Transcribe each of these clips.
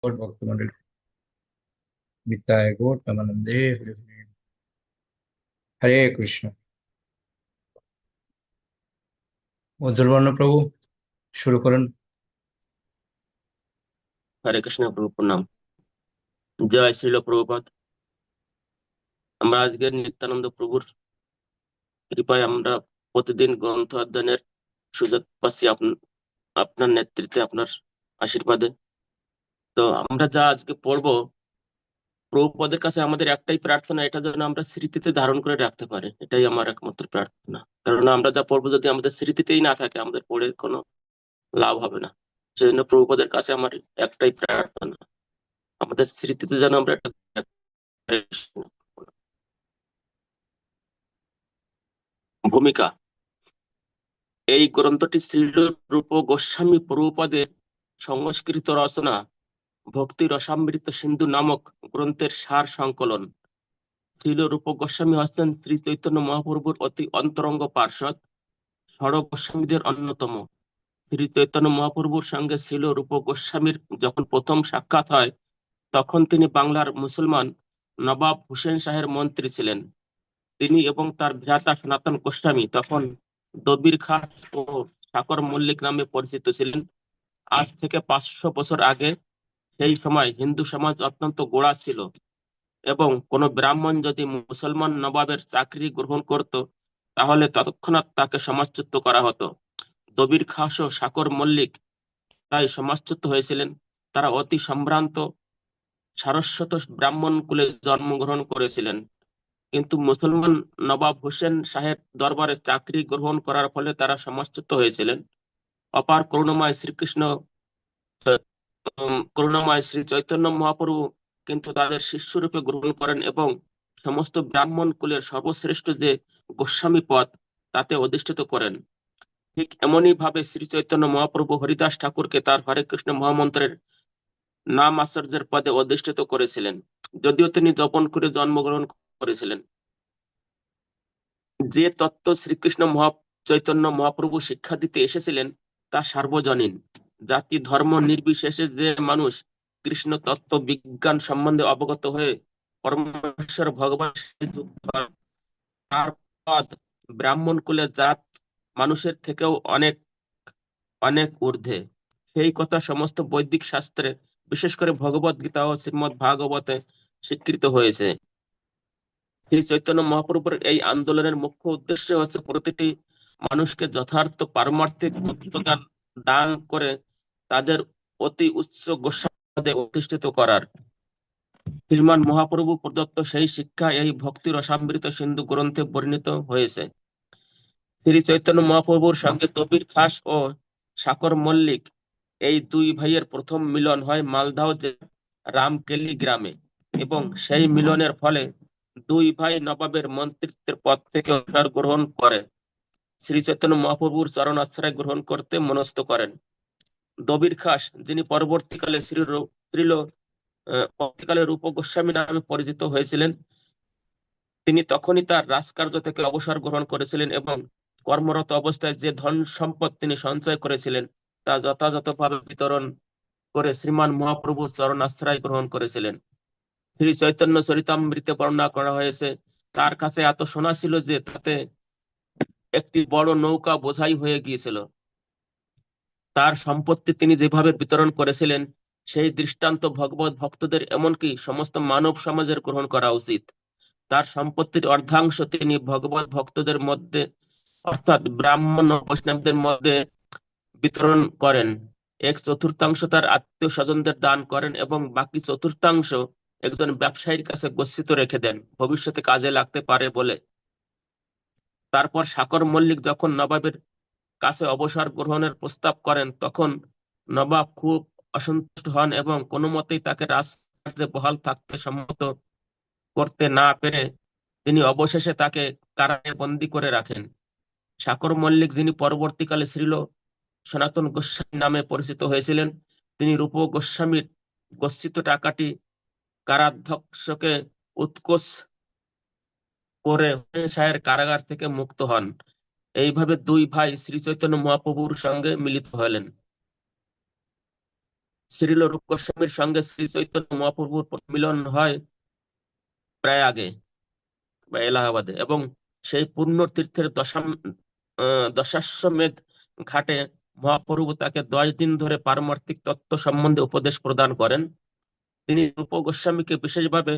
गौर भक्तमंडल वित्ताय गौर तमानंदे हरे हरे कृष्ण। উজ্জ্বল প্রভু, শুরু করুন। হরে কৃষ্ণ প্রভু প্রণাম। জয় শ্রীল প্রভুপাদ। আমরা আজকে নিত্যানন্দ প্রভুর কৃপায় আমরা প্রতিদিন গ্রন্থ অধ্যয়নের সুযোগ পাচ্ছি আপনার নেতৃত্বে, আপনার আশীর্বাদে। তো আমরা যা আজকে পড়বো, প্রভুপাদের কাছে আমাদের একটাই প্রার্থনা, এটা যেন আমরা স্মৃতিতে ধারণ করে রাখতে পারি। এটাই আমার একমাত্র প্রার্থনা। কারণ আমরা যা পড়বো যদি আমাদের স্মৃতিতেই না থাকে, আমাদের পড়ে কোনো লাভ হবে না। সেজন্য প্রভুপাদের কাছে আমার একটাই প্রার্থনা, আমাদের স্মৃতিতে যেন আমরা এটা ভূমিকা। এই গ্রন্থটি শ্রীল রূপ গোস্বামী প্রভুপাদের সংস্কৃত রচনা ভক্তি রসামৃত সিন্ধু নামক গ্রন্থের সার সংকলন। শ্রীল রূপ গোস্বামী হচ্ছেন শ্রী চৈতন্য মহাপ্রভুর অতি অন্তরঙ্গ পার্ষদ, ষড় গোস্বামীদের অন্যতম। শ্রী চৈতন্য মহাপ্রভুর সঙ্গে শ্রীল রূপ গোস্বামীর যখন প্রথম সাক্ষাৎ হয়, তখন তিনি বাংলার মুসলমান নবাব হুসেন শাহের মন্ত্রী ছিলেন। তিনি এবং তার ভ্রাতা সনাতন গোস্বামী তখন দবির খাস ও সাকর মল্লিক নামে পরিচিত ছিলেন। আজ থেকে 500 বছর আগে সেই সময় হিন্দু সমাজ অত্যন্ত গোঁড়া ছিল, এবং কোনো ব্রাহ্মণ যদি মুসলমান নবাবের চাকরি গ্রহণ করত, তাহলে তৎক্ষণাৎ তাকে সমাজচ্যুত করা হতো। দবির খাস ও সাকর মল্লিক তাই সমাজচ্যুত হয়েছিলেন। তারা অতি সম্ভ্রান্ত সারস্বত ব্রাহ্মণ কুলে জন্মগ্রহণ করেছিলেন, কিন্তু মুসলমান নবাব হোসেন শাহের দরবারে চাকরি গ্রহণ করার ফলে তারা সমাজচ্যুত হয়েছিলেন। অপার করুণাময় শ্রীকৃষ্ণ, করুণাময় শ্রী চৈতন্য মহাপ্রভু কিন্তু তাদের শিষ্যরূপে গ্রহণ করেন এবং সমস্ত ব্রাহ্মণ কুলের সর্বশ্রেষ্ঠ যে গোস্বামী পদ, তাতে অধিষ্ঠিত করেন। ঠিক এমনই ভাবে শ্রী চৈতন্য মহাপ্রভু হরিদাস ঠাকুরকে তার হরে কৃষ্ণ মহামন্ত্রের নাম আচার্যের পদে অধিষ্ঠিত করেছিলেন, যদিও তিনি তপন করে জন্মগ্রহণ করেছিলেন। যে তত্ত্ব শ্রীকৃষ্ণ চৈতন্য মহাপ্রভু শিক্ষা দিতে এসেছিলেন তা সার্বজনীন। জাতি ধর্ম নির্বিশেষে যে মানুষ কৃষ্ণ তত্ত্ব বিজ্ঞান সম্বন্ধে অবগত হয়ে পরমেশ্বর ভগবানের সাথে যুক্ত হয়, তার পদ ব্রাহ্মণ কুলের জাত মানুষের থেকেও অনেক অনেক ঊর্ধ্বে। সেই কথা সমস্ত বৈদিক শাস্ত্রে, বিশেষ করে ভগবত গীতা ও শ্রীমদ্ ভাগবতে স্বীকৃত হয়েছে। শ্রী চৈতন্য মহাপ্রভুর এই আন্দোলনের মুখ্য উদ্দেশ্য হচ্ছে প্রতিটি মানুষকে যথার্থ পারমার্থিক তত্ত্বজ্ঞান দান করে তাদের অতি উচ্চ গোসাদে অধিষ্ঠিত করার। শ্রীমান মহাপ্রভু প্রদত্ত সেই শিক্ষা এই ভক্তি রসামৃত সিন্ধু গ্রন্থে বর্ণিত হয়েছে। শ্রী চৈতন্য মহাপ্রভুর সঙ্গে কবির খাস ও সাকর মল্লিক এই দুই ভাইয়ের প্রথম মিলন হয় মালদহ জেলার রামকেলি গ্রামে, এবং সেই মিলনের ফলে দুই ভাই নবাবের মন্ত্রিত্বের পদ থেকে অবসর গ্রহণ করে শ্রী চৈতন্য মহাপ্রভুর চরণ আশ্রয় গ্রহণ করতে মনস্থ করেন। দবির খাস, যিনি পরবর্তীকালে পরবর্তীকালে রূপ গোস্বামী নামে পরিচিত হয়েছিলেন, তিনি তখনই তার রাজকার্য থেকে অবসর গ্রহণ করেছিলেন এবং কর্মরত অবস্থায় যে ধন সম্পদ তিনি সঞ্চয় করেছিলেন তা যথাযথভাবে বিতরণ করে শ্রীমান মহাপ্রভু চরণ আশ্রয় গ্রহণ করেছিলেন। শ্রী চৈতন্য চরিতামৃতে বর্ণনা করা হয়েছে, তার কাছে এত সোনা ছিল যে তাতে একটি বড় নৌকা বোঝাই হয়ে গিয়েছিল। তার সম্পত্তি তিনি যেভাবে বিতরণ করেছিলেন, সেই দৃষ্টান্ত ভগবত ভক্তদের এমনকি সমস্ত মানব সমাজের গ্রহণ করা উচিত। তার সম্পত্তির অর্ধাংশ তিনি ভগবত ভক্তদের মধ্যে, অর্থাৎ ব্রাহ্মণ ও বৈষ্ণবদের মধ্যে বিতরণ করেন। এক চতুর্থাংশ তার আত্মীয় স্বজনদের দান করেন এবং বাকি চতুর্থাংশ একজন ব্যবসায়ীর কাছে গচ্ছিত রেখে দেন, ভবিষ্যতে কাজে লাগতে পারে বলে। তারপর সাকর মল্লিক যখন নবাবের কাছে অবসর গ্রহণের প্রস্তাব করেন, তখন নবাব খুব অসন্তুষ্ট হন এবং কোনো মতেই তাকে রাজকার্যে বহাল থাকতে সম্মত করতে না পেরে তিনি অবশেষে তাকে কারাগারে বন্দী করে রাখেন। সাকর মল্লিক, যিনি পরবর্তীকালে শ্রীল সনাতন গোস্বামী নামে পরিচিত হয়েছিলেন, তিনি রূপ গোস্বামীর গচ্ছিত টাকাটি কারাধ্যক্ষকে উৎকোচ করে হুসেন শাহের কারাগার থেকে মুক্ত হন। এইভাবে দুই ভাই শ্রী চৈতন্য মহাপ্রভুর সঙ্গে মিলিত হলেন। শ্রীল রূপ গোস্বামীর সঙ্গে শ্রী চৈতন্য মহাপ্রভুর মিলন হয় প্রায় আগে বা এলাহাবাদে, এবং সেই পূর্ণ তীর্থের দশাশ্বমেধ ঘাটে মহাপ্রভু তাকে 10 দিন ধরে পারমার্থিক তত্ত্ব সম্বন্ধে উপদেশ প্রদান করেন। তিনি রূপ গোস্বামীকে বিশেষভাবে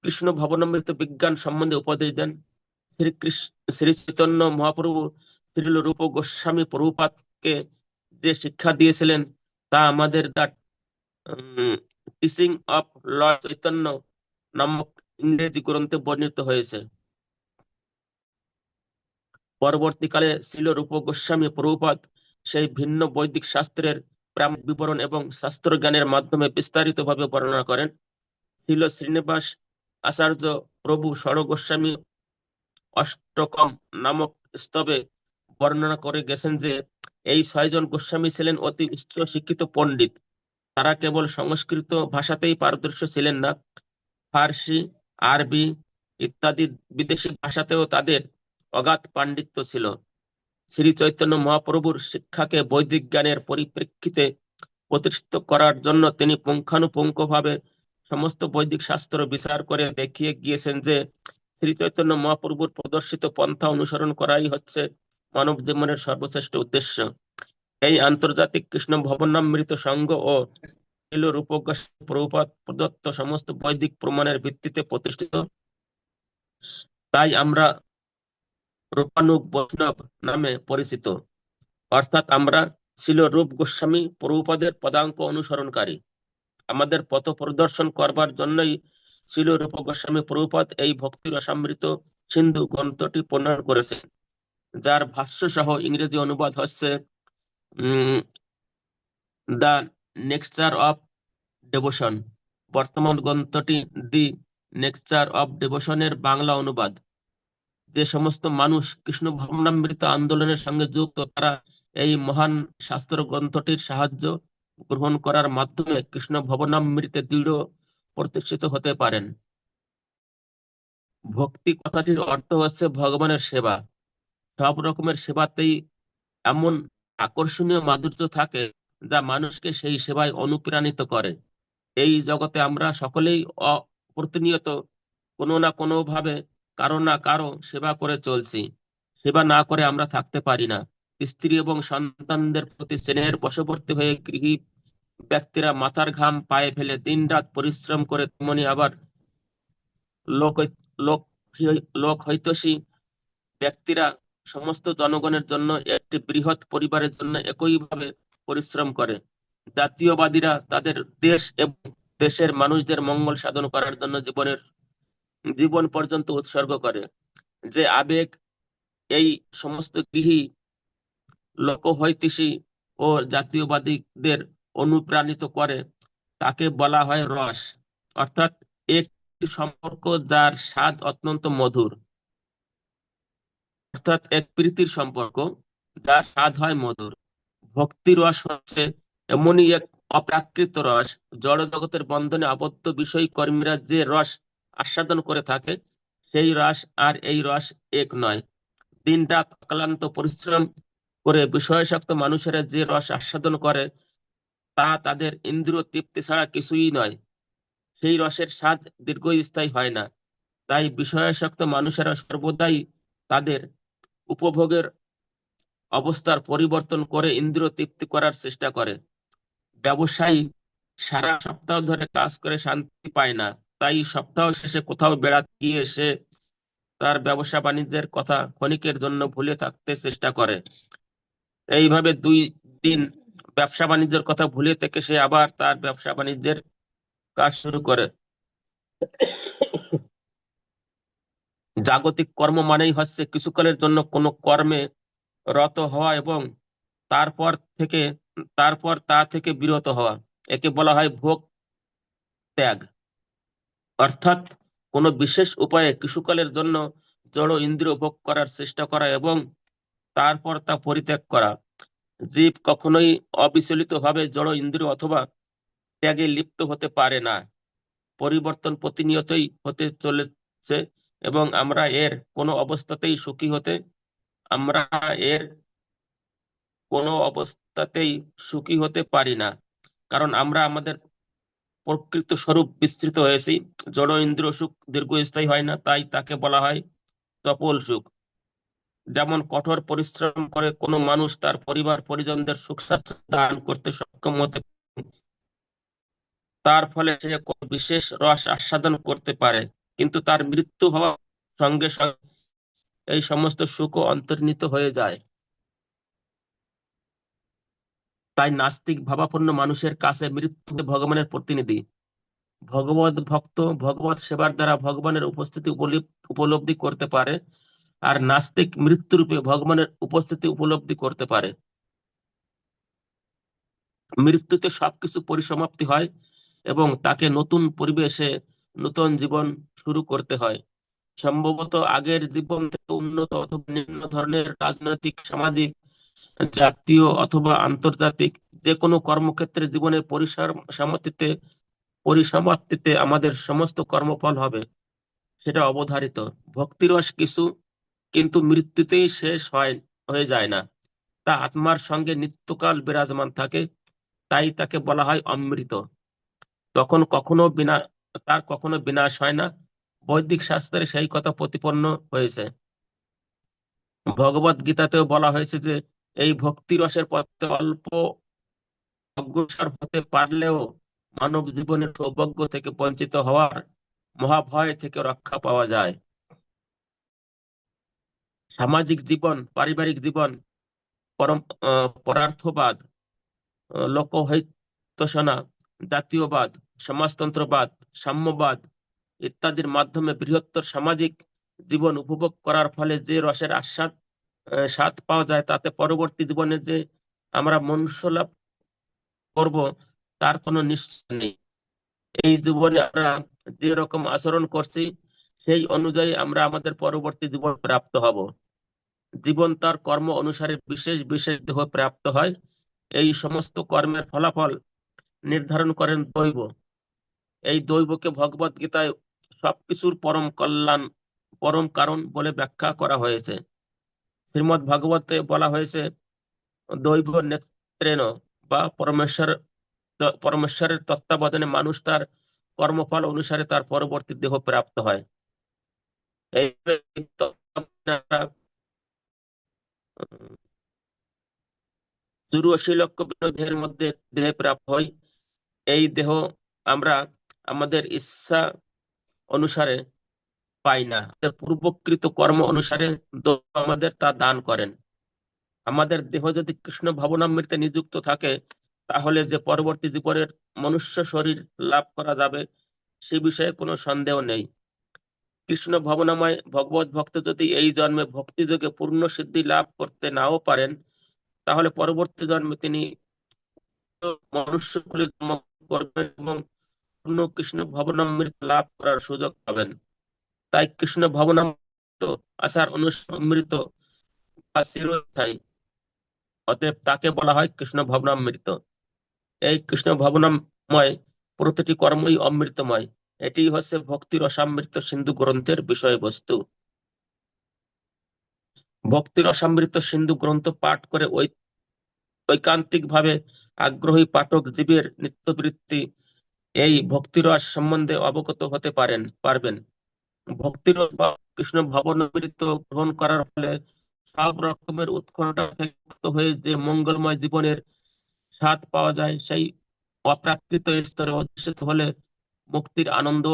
কৃষ্ণ ভবনামৃত বিজ্ঞান সম্বন্ধে উপদেশ দেন। শ্রী চৈতন্য মহাপ্রভু শ্রীল রূপ গোস্বামী প্রভুপাদকে যে শিক্ষা দিয়েছিলেন তা আমাদের the teaching of Lord Chaitanya নামক ইংরেজি গ্রন্থে বর্ণিত হয়েছে। পরবর্তীকালে শ্রীল রূপ গোস্বামী প্রভুপাদ সেই ভিন্ন বৈদিক শাস্ত্রের প্রামাণিক বিবরণ এবং শাস্ত্র জ্ঞানের মাধ্যমে বিস্তারিতভাবে বর্ণনা করেন। শ্রীল শ্রীনিবাস আচার্য প্রভু ষড় গোস্বামী অষ্টকম নামক স্তবে বর্ণনা করে গেছেন যে এই 6 জন গোস্বামী ছিলেন অতি উচ্চ শিক্ষিত পণ্ডিত। তারা কেবল সংস্কৃত ভাষাতেই পারদর্শী ছিলেন না, ফার্সি, আরবি ইত্যাদি বিদেশি ভাষাতেও তাদের অগাধ পাণ্ডিত্য ছিল। শ্রী চৈতন্য মহাপ্রভুর শিক্ষাকে বৈদিক জ্ঞানের পরিপ্রেক্ষিতে প্রতিষ্ঠিত করার জন্য তিনি পুঙ্খানুপুঙ্খভাবে সমস্ত বৈদিক শাস্ত্র বিচার করে দেখিয়ে গিয়েছেন যে শ্রী চৈতন্য মহাপ্রভুর প্রদর্শিত পন্থা অনুসরণ করাই হচ্ছে মানব জীবনের সর্বশ্রেষ্ঠ উদ্দেশ্য। এই আন্তর্জাতিক কৃষ্ণ ভবনামৃত সংঘ ও শ্রীল রূপ গোস্বামী প্রভুপাদ প্রদত্ত সমস্ত বৈদিক প্রমাণের ভিত্তিতে প্রতিষ্ঠিত। তাই আমরা রূপানুগ বৈষ্ণব নামে পরিচিত, অর্থাৎ আমরা শ্রীল রূপ গোস্বামী প্রভুপাদের পদাঙ্ক অনুসরণকারী। আমাদের পথ প্রদর্শন করবার জন্যই শ্রীল রূপ গোস্বামী প্রভুপাদ এই ভক্তি রসামৃত সিন্ধু গ্রন্থটি প্রণয়ন করেছেন, যার ভাষ্য সহ ইংরেজি অনুবাদ হচ্ছে দ্য নেকচার অফ ডেভোশন। বর্তমান গ্রন্থটি দি নেকচার অফ ডেভোশনের বাংলা অনুবাদ। যে সমস্ত মানুষ কৃষ্ণ ভবনামৃত আন্দোলনের সঙ্গে যুক্ত তারা এই মহান শাস্ত্র গ্রন্থটির সাহায্য গ্রহণ করার মাধ্যমে কৃষ্ণ ভবনামৃতে দৃঢ় প্রতিষ্ঠিত হতে পারেন। ভক্তি কথাটির অর্থ হচ্ছে ভগবানের সেবা। সব রকমের সেবাতেই এমন আকর্ষণীয় মাধুর্য থাকে যা মানুষকে সেই সেবায় অনুপ্রাণিত করে। এই জগতে আমরা সকলেই প্রতিনিয়ত কোনো না কোনো ভাবে কারো না কারো সেবা করে চলছি। সেবা না করে আমরা থাকতে পারি না। স্ত্রী এবং সন্তানদের প্রতি স্নেহের বশবর্তী হয়ে গৃহী ব্যক্তিরা মাথার ঘাম পায়ে ফেলে দিনরাত পরিশ্রম করে, তেমনি আবার লোক লোক লোক হৈতৈষী ব্যক্তিরা সমস্ত জনগণের জন্য একটি বৃহৎ পরিবারের জন্য একইভাবে পরিশ্রম করে। জাতীয়বাদীরা তাদের দেশ এবং দেশের মানুষদের মঙ্গল সাধন করার জন্য জীবন পর্যন্ত উৎসর্গ করে। যে আবেগ এই সমস্ত গৃহী লোকহৈতিসী ও জাতীয়বাদীদের অনুপ্রাণিত করে তাকে বলা হয় রস, অর্থাৎ একটি সম্পর্ক যার স্বাদ অত্যন্ত মধুর, অর্থাৎ এক প্রীতির সম্পর্ক যার স্বাদ হয় মধুর। ভক্তি রস হচ্ছে এমনই এক অপ্রাকৃত রস, জড় জগতের বন্ধনে আবদ্ধ বিষয় কর্মীরা যে রস আস্বাদন করে থাকে সেই রস আর এই রস এক নয়। দিনরাত অক্লান্ত পরিশ্রম করে বিষয়াসক্ত মানুষেরা যে রস আস্বাদন করে তা তাদের ইন্দ্রিয় তৃপ্তি ছাড়া কিছুই নয়। সেই রসের স্বাদ দীর্ঘস্থায়ী হয় না। তাই বিষয়াসক্ত মানুষেরা সর্বদাই তাদের উপভোগের অবস্থার পরিবর্তন করে ইন্দ্রিয় তৃপ্তি করার চেষ্টা করে। ব্যবসায়ী সারা সপ্তাহ ধরে কাজ করে শান্তি পায় না, তাই সপ্তাহ শেষে কোথাও বেড়াতে গিয়ে সে তার ব্যবসা বাণিজ্যের কথা ক্ষণিকের জন্য ভুলে থাকতে চেষ্টা করে। এইভাবে 2 দিন ব্যবসা বাণিজ্যের কথা ভুলে থেকে সে আবার তার ব্যবসা বাণিজ্যের কাজ শুরু করে। জাগতিক কর্ম মানেই হচ্ছে কিছুকালের জন্য কোনো কর্মে রত হওয়া এবং তারপর থেকে তারপর তা থেকে বিরত হওয়া। একে বলা হয় ভোগ ত্যাগ, অর্থাৎ কোনো বিশেষ উপায়ে কিছুকালের জন্য জড় ইন্দ্রিয় ভোগ করার চেষ্টা করা এবং তারপর তা পরিত্যাগ করা। জীব কখনোই অবিচলিত ভাবে জড় ইন্দ্রিয় অথবা ত্যাগে লিপ্ত হতে পারে না। পরিবর্তন প্রতিনিয়তই হতে চলেছে এবং আমরা এর কোনো অবস্থাতেই সুখী হতে পারি না। কারণ আমরা আমাদের প্রকৃত স্বরূপ বিস্তৃত হয়েছি। জড় ইন্দ্রিয় সুখ দীর্ঘস্থায়ী হয় না, তাই তাকে বলা হয় চপল সুখ। যেমন কঠোর পরিশ্রম করে কোনো মানুষ তার পরিবার পরিজনদের সুখ স্বাচ্ছন্দ্য দান করতে সক্ষম হতে পারে, তার ফলে সে কোনো বিশেষ রস আস্বাদন করতে পারে, কিন্তু তার মৃত্যু হওয়ার সঙ্গে সঙ্গে এই সমস্ত সুখও অন্তর্হিত হয়ে যায়। তাই নাস্তিক ভাবাপন্ন মানুষের কাছে মৃত্যু ভগবানের প্রতিনিধি। ভগবত ভক্ত ভগবত সেবার দ্বারা ভগবানের উপস্থিতি উপলব্ধি করতে পারে, আর নাস্তিক মৃত্যুরূপে ভগবানের উপস্থিতি উপলব্ধি করতে পারে। মৃত্যুতে সবকিছু পরিসমাপ্তি হয় এবং তাকে নতুন পরিবেশে নতুন জীবন শুরু করতে হয়। সম্ভবত আগের জীবন থেকে উন্নত অথবা নিম্ন ধরনের রাজনৈতিক, সামাজিক, জাতীয় অথবা আন্তর্জাতিক যে কোনো কর্মক্ষেত্রে জীবনের পরিসমাপ্তিতে আমাদের সমস্ত কর্মফল হবে, সেটা অবধারিত। ভক্তিরস কিছু, কিন্তু মৃত্যুতেই শেষ হয়ে যায় না। তা আত্মার সঙ্গে নিত্যকাল বিরাজমান থাকে, তাই তাকে বলা হয় অমৃত। তখন তার কখনো বিনাশ হয় না। বৈদিক শাস্ত্রে সেই কথা প্রতিপন্ন হয়েছে। ভগবত গীতাতেও বলা হয়েছে যে এই ভক্তি রসের পথে অল্প অগ্রসর হতে পারলেও মানব জীবনের সৌভাগ্য থেকে বঞ্চিত হওয়ার মহাভয় থেকে রক্ষা পাওয়া যায়। সামাজিক জীবন, পারিবারিক জীবন, পরম পরার্থবাদ, লোকহিতৈষণা, জাতীয়বাদ, সমাজতন্ত্রবাদ, সাম্যবাদ ইত্যাদির মাধ্যমে বৃহত্তর সামাজিক জীবন উপভোগ করার ফলে যে রসের স্বাদ পাওয়া যায়, তাতে পরবর্তী জীবনে যে আমরা মনুষ্য লাভ করব তার কোনো নিশ্চয় নেই। এই জীবনে আমরা যে রকম আচরণ করছি সেই অনুযায়ী আমরা আমাদের পরবর্তী জীবন প্রাপ্ত হব। জীবন তার কর্ম অনুসারে বিশেষ বিশেষ দেহ প্রাপ্ত হয়। এই সমস্ত কর্মের ফলাফল নির্ধারণ করেন দৈব। এই দৈবকে ভগবত গীতায় সবকিছুর পরম কল্যাণ, পরম কারণ বলে ব্যাখ্যা করা হয়েছে। শ্রীমদ্ ভাগবতে বলা হয়েছে দৈব নেত্রেণ, বা পরমেশ্বরের তত্ত্বাবধানে মানুষ তার কর্মফল অনুসারে তার পরবর্তী দেহ প্রাপ্ত হয়। এই তত্ত্বাবধানে আমরা, উম, 84 লক্ষ বিভিন্ন দেহের মধ্যে দেহে প্রাপ্ত হই। এই দেহ আমরা আমাদের ইচ্ছা অনুসারে পাই না, আমাদের পূর্বকৃত কর্ম অনুসারে দৈব আমাদের তা দান করেন। আমাদের দেহ যদি কৃষ্ণ ভাবনামৃতে নিযুক্ত থাকে, তাহলে যে পরবর্তী জীবনের মনুষ্য শরীর লাভ করা যাবে সে বিষয়ে কোনো সন্দেহ নেই। কৃষ্ণ ভাবনাময় ভগবত ভক্ত যদি এই জন্মে ভক্তি যোগে পূর্ণ সিদ্ধি লাভ করতে নাও পারেন, তাহলে পরবর্তী জন্মে তিনি মনুষ্য কুলে জন্মগ্রহণ করবেন এবং পূর্ণ কৃষ্ণ ভাবনামৃত লাভ করার সুযোগ পাবেন। তাই কৃষ্ণ ভাবনামৃত আচার অনুসৃত বা চিরস্থায়ী, অতএব তাকে বলা হয় কৃষ্ণ ভাবনামৃত। এই কৃষ্ণ ভাবনাময় প্রতিটি কর্মই অমৃতময়। এটি হচ্ছে ভক্তি রসামৃত সিন্ধু গ্রন্থের বিষয়বস্তু। ভক্তি রসামৃত সিন্ধু গ্রন্থ পাঠ করে ঐকান্তিক ভাবে আগ্রহী পাঠক জীবের নিত্যবৃত্তি এই ভক্তিরস সম্বন্ধে অবগত হতে পারবেন। ভক্তিরস বা কৃষ্ণ ভাবনামৃত গ্রহণ করার ফলে সব রকমের উৎকণ্ঠা থেকে মুক্ত হয়ে যে মঙ্গলময় জীবনের স্বাদ পাওয়া যায়, সেই অপ্রাকৃত স্তরে অধিষ্ঠিত হলে মুক্তির আনন্দ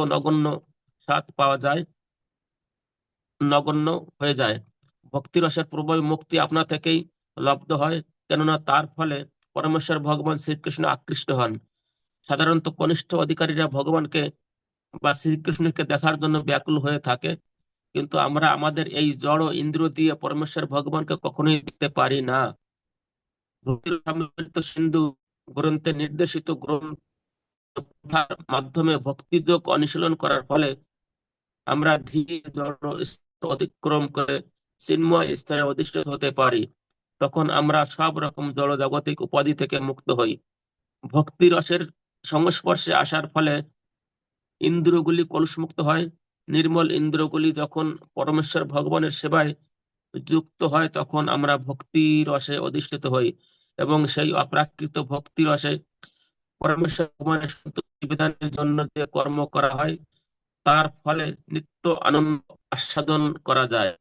স্বাদ পাওয়া যায়, নগণ্য হয়ে যায়। ভক্তি রসের প্রবল মুক্তি আপনা থেকেই লব্ধ হয়, কেননা তার ফলে পরমেশ্বর ভগবান শ্রীকৃষ্ণ আকৃষ্ট হন। সাধারণত কনিষ্ঠ অধিকারীরা ভগবানকে বা শ্রীকৃষ্ণকে দেখার জন্য ব্যাকুল হয়ে থাকে, কিন্তু আমরা আমাদের এই জড় ইন্দ্রিয় দিয়ে পরমেশ্বর ভগবানকে কখনোই দেখতে পারি না। ভক্তির সমৃদ্ধ সিন্ধু গ্রন্থে নির্দেশিত গ্রন্থার মাধ্যমে ভক্তিযোগ অনুশীলন করার ফলে আমরা ধীরে জড় স্তর অতিক্রম করে চিন্ময় স্তরে অধিষ্ঠিত হতে পারি। তখন আমরা সব রকম জড় জাগতিক উপাধি থেকে মুক্ত হই। ভক্তি রসের সংস্পর্শে আসার ফলে ইন্দ্রিয়গুলি কলুষমুক্ত হয়। নির্মল ইন্দ্রিয়গুলি যখন পরমেশ্বর ভগবানের সেবায় যুক্ত হয়, তখন আমরা ভক্তি রসে অধিষ্ঠিত হই এবং সেই অপ্রাকৃত ভক্তি রসে পরমেশ্বর ভগবানের সন্তুষ্টি বিধানের জন্য যে কর্ম করা হয় তার ফলে নিত্য আনন্দ আস্বাদন করা যায়।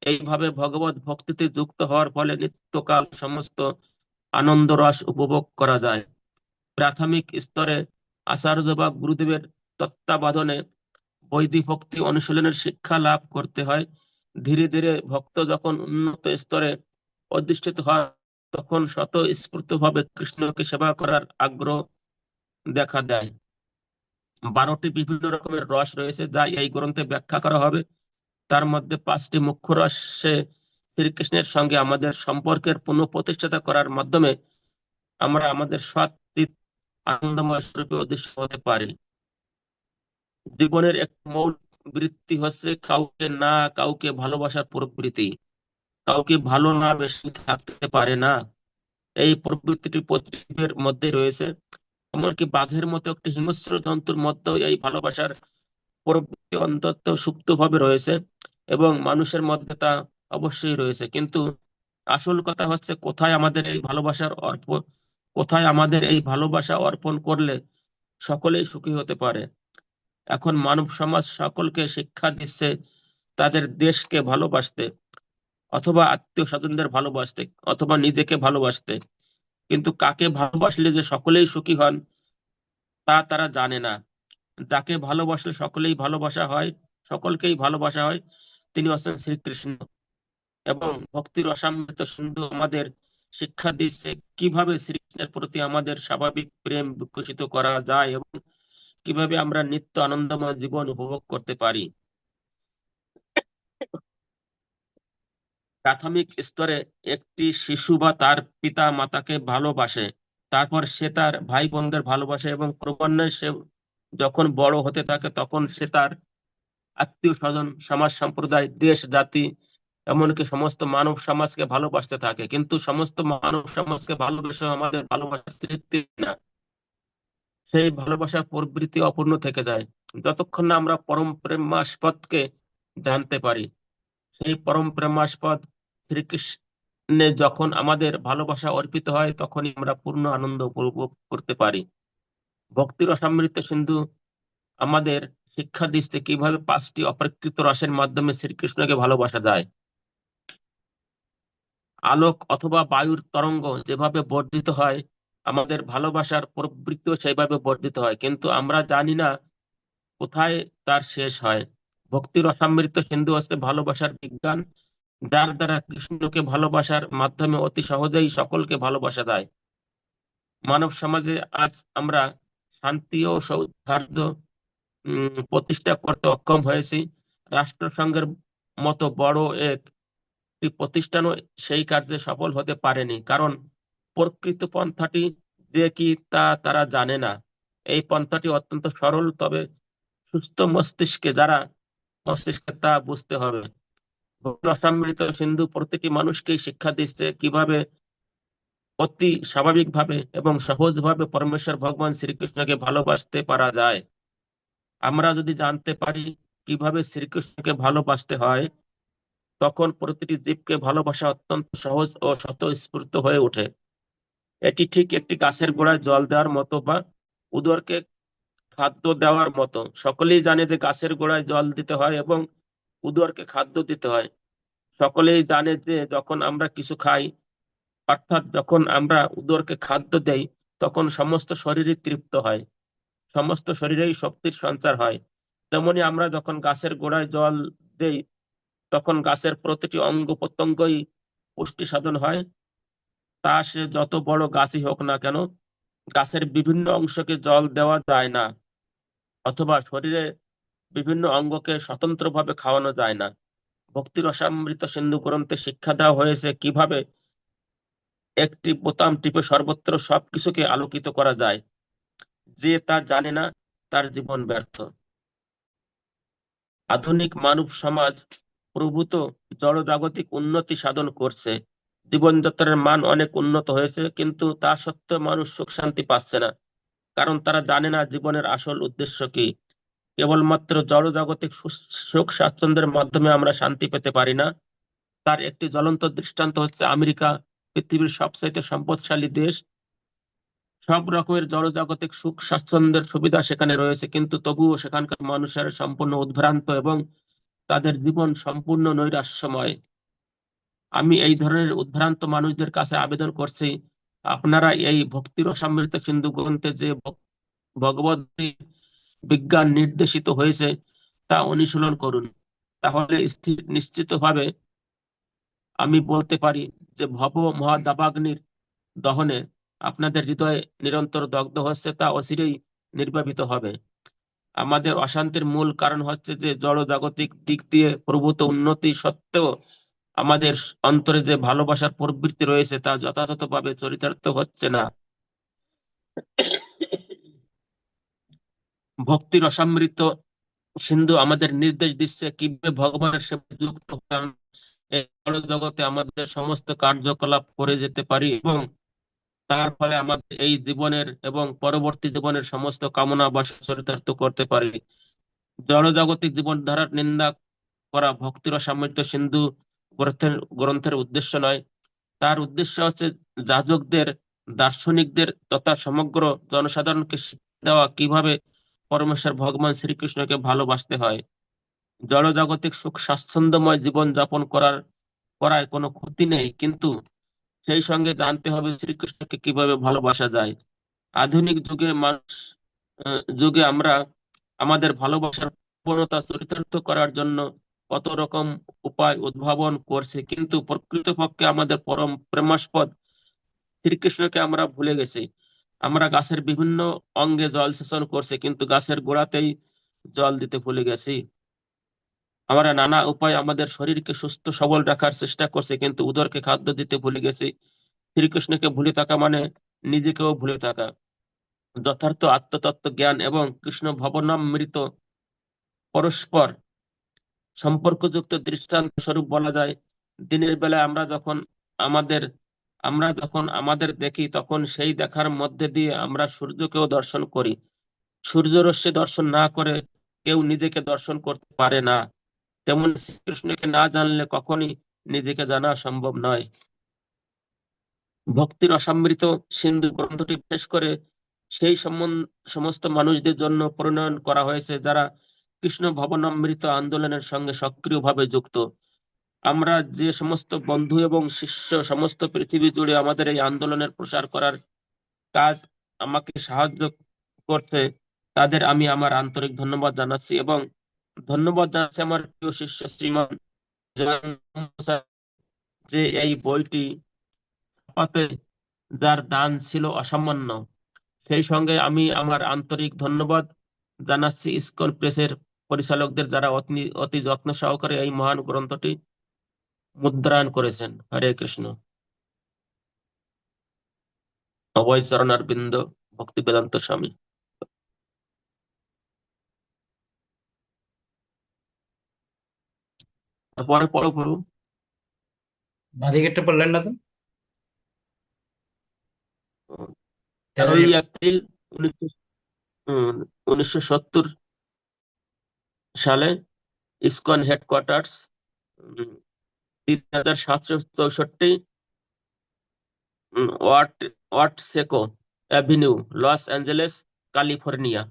এইভাবে ভগবত ভক্তিতে যুক্ত হওয়ার ফলে নিত্যকাল সমস্ত আনন্দ রস উপভোগ করা যায়। প্রাথমিক স্তরে আচার্য বা গুরুদেবের তত্ত্বাবধানে বৈদিক ভক্তি অনুশীলনের শিক্ষা লাভ করতে হয়। ধীরে ধীরে ভক্ত যখন উন্নত স্তরে অধিষ্ঠিত হয় তখন স্বতঃস্ফূর্ত ভাবে কৃষ্ণকে সেবা করার আগ্রহ দেখা দেয়। 12টি বিভিন্ন রকমের রস রয়েছে যা এই গ্রন্থে ব্যাখ্যা করা হবে। তার মধ্যে 5টি মুখ্য রসে শ্রীকৃষ্ণের সঙ্গে আমাদের সম্পর্কের পুনঃপ্রতিষ্ঠাতা করার মাধ্যমে আমরা আমাদের সৎ চিৎ আনন্দময় স্বরূপে অধিষ্ঠিত হতে পারি। জীবনের এক মৌল বৃত্তি হচ্ছে কাউকে ভালোবাসার প্রবৃত্তি। কাউকে ভালো না বেশি থাকতে পারে না, এই প্রবৃত্তিটি প্রত্যেকের মধ্যে রয়েছে। এমনকি বাঘের মতো একটি হিংস্র জন্তুর মধ্যেও এই ভালোবাসার প্রবৃত্তি অন্তত সুপ্তভাবে রয়েছে এবং মানুষের মধ্যে তা অবশ্যই রয়েছে। কিন্তু আসল কথা হচ্ছে কোথায় আমাদের এই ভালোবাসা অর্পণ করলে সকলেই সুখী হতে পারে। এখন মানব সমাজ সকলকে শিক্ষা দিচ্ছে তাদের দেশকে ভালোবাসতে, অথবা আত্মীয় স্বজনদের ভালোবাসতে, অথবা নিজেকে ভালোবাসতে। কিন্তু কাকে ভালোবাসলে যে সকলেই সুখী হন তা তারা জানে না। যাকে ভালোবাসলে সকলকেই ভালোবাসা হয় তিনি হচ্ছেন শ্রীকৃষ্ণ। এবং ভক্তির অসামৃত সিন্ধু আমাদের শিক্ষা দিচ্ছে কিভাবে শ্রীকৃষ্ণের প্রতি আমাদের স্বাভাবিক প্রেম বিকশিত করা যায় এবং কিভাবে আমরা নিত্য আনন্দময় জীবন উপভোগ করতে পারি। প্রাথমিক স্তরে একটি শিশু বা তার পিতা মাতাকে ভালোবাসে, তারপর সে তার ভাই বোনদের ভালোবাসে এবং ক্রমান্বয়ে সে যখন বড় হতে থাকে তখন সে তার আত্মীয় স্বজন, সমাজ সম্প্রদায়, দেশ জাতি, এমনকি সমস্ত মানব সমাজকে ভালোবাসতে থাকে। কিন্তু সমস্ত মানব সমাজকে ভালোবেসে আমাদের ভালোবাসার তৃপ্তি না, সেই ভালোবাসার প্রবৃত্তি অপূর্ণ থেকে যায় যতক্ষণ না আমরা পরম প্রেমাস্পদকে জানতে পারি। সেই পরম প্রেমাস্পদ শ্রীকৃষ্ণে যখন আমাদের ভালোবাসা অর্পিত হয় তখনই আমরা পূর্ণ আনন্দ উপভোগ করতে পারি। ভক্তির অসামৃত সিন্ধু আমাদের শিক্ষা দিচ্ছে কিভাবে 5টি অপ্রাকৃত রসের মাধ্যমে শ্রীকৃষ্ণকে ভালোবাসা যায়। আলোক অথবা বায়ুর তরঙ্গ যেভাবে বর্ধিত হয় আমাদের ভালোবাসার প্রবৃত্তিও সেইভাবে বর্ধিত হয়, কিন্তু আমরা জানি না কোথায় তার শেষ হয়। ভক্তির অসামৃত সিন্ধু হচ্ছে ভালোবাসার বিজ্ঞান, যার দ্বারা কৃষ্ণকে ভালোবাসার মাধ্যমে অতি সহজেই সকলকে ভালোবাসা যায়। মানব সমাজে আজ আমরা শান্তি ও সৌহার্দ্য প্রতিষ্ঠা করতে অক্ষম হয়েছি। রাষ্ট্রসংঘের মতো বড় একটি প্রতিষ্ঠানও সেই কার্যে সফল হতে পারেনি, কারণ প্রকৃত পন্থাটি যে কি তা তারা জানে না। এই পন্থাটি অত্যন্ত সরল, তবে সুস্থ মস্তিষ্কে তা বুঝতে হবে। রসামৃত সিন্ধু প্রতিটি মানুষকে শিক্ষা দিচ্ছে কিভাবে অতি স্বাভাবিকভাবে এবং সহজভাবে পরমেশ্বর ভগবান শ্রীকৃষ্ণকে ভালোবাসতে পারা যায়। আমরা যদি জানতে পারি কিভাবে শ্রীকৃষ্ণকে ভালোবাসতে হয় তখন প্রতিটি জীবকে ভালোবাসা অত্যন্ত সহজ ও স্বতঃস্ফূর্ত হয়ে ওঠে। এটি ঠিক একটি গাছের গোড়ায় জল দেওয়ার মতো বা উদরকে খাদ্য দেওয়ার মতো। সকলেই জানে যে গাছের গোড়ায় জল দিতে হয় এবং উদরকে খাদ্য দিতে হয়। সকলেই জানে যে যখন আমরা কিছু খাই, অর্থাৎ যখন আমরা উদরকে খাদ্য দেই, তখন সমস্ত শরীরই তৃপ্ত হয়, সমস্ত শরীরেই শক্তির সঞ্চার হয়। তেমনি আমরা যখন গাছের গোড়ায় জল দেই তখন গাছের প্রতিটি অঙ্গ প্রত্যঙ্গই পুষ্টি সাধন হয়। তা সে যত বড় গাছই হোক না কেন, গাছের বিভিন্ন অংশকে জল দেওয়া যায় না, অথবা শরীরে বিভিন্ন অঙ্গকে স্বতন্ত্রভাবে খাওয়ানো যায় না। ভক্তির অসামৃত সিন্ধু গ্রন্থে শিক্ষা দেওয়া হয়েছে কিভাবে একটি বোতাম টিপে সর্বত্র সবকিছুকে আলোকিত করা যায়। যে তা জানে না তার জীবন ব্যর্থ। আধুনিক মানব সমাজ প্রভূত জড়জাগতিক উন্নতি সাধন করছে, জীবনযাত্রার মান অনেক উন্নত হয়েছে, কিন্তু তা সত্ত্বেও মানুষ সুখ শান্তি পাচ্ছে না, কারণ তারা জানে না জীবনের আসল উদ্দেশ্য কি। কেবলমাত্র জড়জাগতিক সুখ স্বাচ্ছন্দ্যের মাধ্যমে আমরা শান্তি পেতে পারি না। তার একটি জ্বলন্ত দৃষ্টান্ত হচ্ছে আমেরিকা, পৃথিবীর সবচাইতে সম্পদশালী দেশ। সব রকমের জড়জাগতিক সুখ স্বাচ্ছন্দ্যের সুবিধা সেখানে রয়েছে, কিন্তু তবুও সেখানকার মানুষের সম্পূর্ণ উদ্ভ্রান্ত এবং তাদের জীবন সম্পূর্ণ নৈরাশ্যময়। আমি এই ধরনের উদ্ভ্রান্ত মানুষদের কাছে আবেদন করছি, আপনারা এই ভক্তির অসমৃত সিন্ধু গ্রন্থে যে ভগবত বিজ্ঞান নির্দেশিত হয়েছে তা অনুশীলন করুন। তাহলে স্থির নিশ্চিতভাবে আমি বলতে পারি যে ভব মহাদাবাগ্নির দহনে আপনাদের হৃদয় নিরন্তর দগ্ধ হচ্ছে, তা অচিরেই নির্বাপিত হবে। আমাদের অশান্তির মূল কারণ হচ্ছে যে জড় জাগতিক দিক দিয়ে প্রভূত উন্নতি সত্ত্বেও আমাদের অন্তরে যে ভালোবাসার প্রবৃত্তি রয়েছে তা যথাযথভাবে চরিতার্থ হচ্ছে না। ভক্তির অসমৃদ্ধ সিন্ধু আমাদের নির্দেশ দিচ্ছে কিভাবে ভগবানের সেবায় যুক্ত হয়ে আমরা এই জড় জগতে আমাদের সমস্ত কার্যকলাপ করে যেতে পারি এবং তার ফলে আমাদের এই জীবনের এবং পরবর্তী জীবনের সমস্ত কামনা বাসনা চরিতার্থ করতে পারি। জড়জাগতিক জীবনধারার নিন্দা করা ভক্তির অসামর্থ্য সিন্ধু গ্রন্থের উদ্দেশ্য নয়। তার উদ্দেশ্য হচ্ছে যাজকদের, দার্শনিকদের তথা সমগ্র জনসাধারণকে শিক্ষা দেওয়া কিভাবে পরমেশ্বর ভগবান শ্রীকৃষ্ণকে ভালোবাসতে হয়। জড়জাগতিক সুখ স্বাচ্ছন্দ্যময় জীবন যাপন করায় কোনো ক্ষতি নেই, কিন্তু সেই সঙ্গে জানতে হবে শ্রীকৃষ্ণকে কিভাবে ভালোবাসা যায়। আধুনিক যুগে আমরা আমাদের ভালোবাসার প্রবণতা চরিতার্থ করার জন্য কত রকম উপায় উদ্ভাবন করছি, কিন্তু প্রকৃতপক্ষে আমাদের পরম প্রেমাস্পদ শ্রীকৃষ্ণকে আমরা ভুলে গেছি। আমরা গাছের বিভিন্ন অঙ্গে জল সেচন করছি, কিন্তু গাছের গোড়াতেই জল দিতে ভুলে গেছি। আমরা নানা উপায়ে আমাদের শরীরকে সুস্থ সবল রাখার চেষ্টা করছি, কিন্তু উদরকে খাদ্য দিতে ভুলে গেছি। শ্রীকৃষ্ণকে ভুলে থাকা মানে নিজেকেও ভুলে থাকা। যথার্থ আত্মতত্ত্ব জ্ঞান এবং কৃষ্ণ ভবনামৃত পরস্পর সম্পর্কযুক্ত দৃষ্টান্ত স্বরূপ বলা যায়। দিনের বেলায় আমাদের আমরা যখন আমাদের দেখি, তখন সেই দেখার মধ্যে দিয়ে আমরা সূর্যকেও দর্শন করি। সূর্যরশ্মি দর্শন না করে কেউ নিজেকে দর্শন করতে পারে না। তেমন শ্রীকৃষ্ণকে না জানলে কখনই নিজেকে জানা সম্ভব নয়। ভক্তির অসমৃত সিন্ধু গ্রন্থটি বিশেষ করে সেই সমস্ত মানুষদের জন্য প্রণয়ন করা হয়েছে যারা কৃষ্ণ ভবনামৃত আন্দোলনের সঙ্গে সক্রিয়ভাবে যুক্ত। আমরা যে সমস্ত বন্ধু এবং শিষ্য সমস্ত পৃথিবী জুড়ে আমাদের এই আন্দোলনের প্রসার করার কাজ আমাকে সাহায্য করছে, তাদের আমি আমার আন্তরিক ধন্যবাদ জানাচ্ছি এবং ধন্যবাদ জানাচ্ছি আমার প্রিয় শিষ্য শ্রীমান জয়ন্ত স্যার, যে এই বইটি ছাপাতে যার দান ছিল অসামান্য। সেই সঙ্গে আমি আমার আন্তরিক ধন্যবাদ জানাচ্ছি ইসকন প্রেসের পরিচালকদের, যারা অতি অতি যত্ন সহকারে এই মহান গ্রন্থটি মুদ্রায়ণ করেছেন। হরে কৃষ্ণ। অভয় চরণারবিন্দ, ভক্তি বেদান্ত স্বামী। তারপরে পড়ো পড়ো। বাদিকেরটা পড়লেন না তো? 13 তেরোই এপ্রিল 1970 সালে ISKCON headquarters, 3764 Wat Watseka avenue, Los Angeles, California.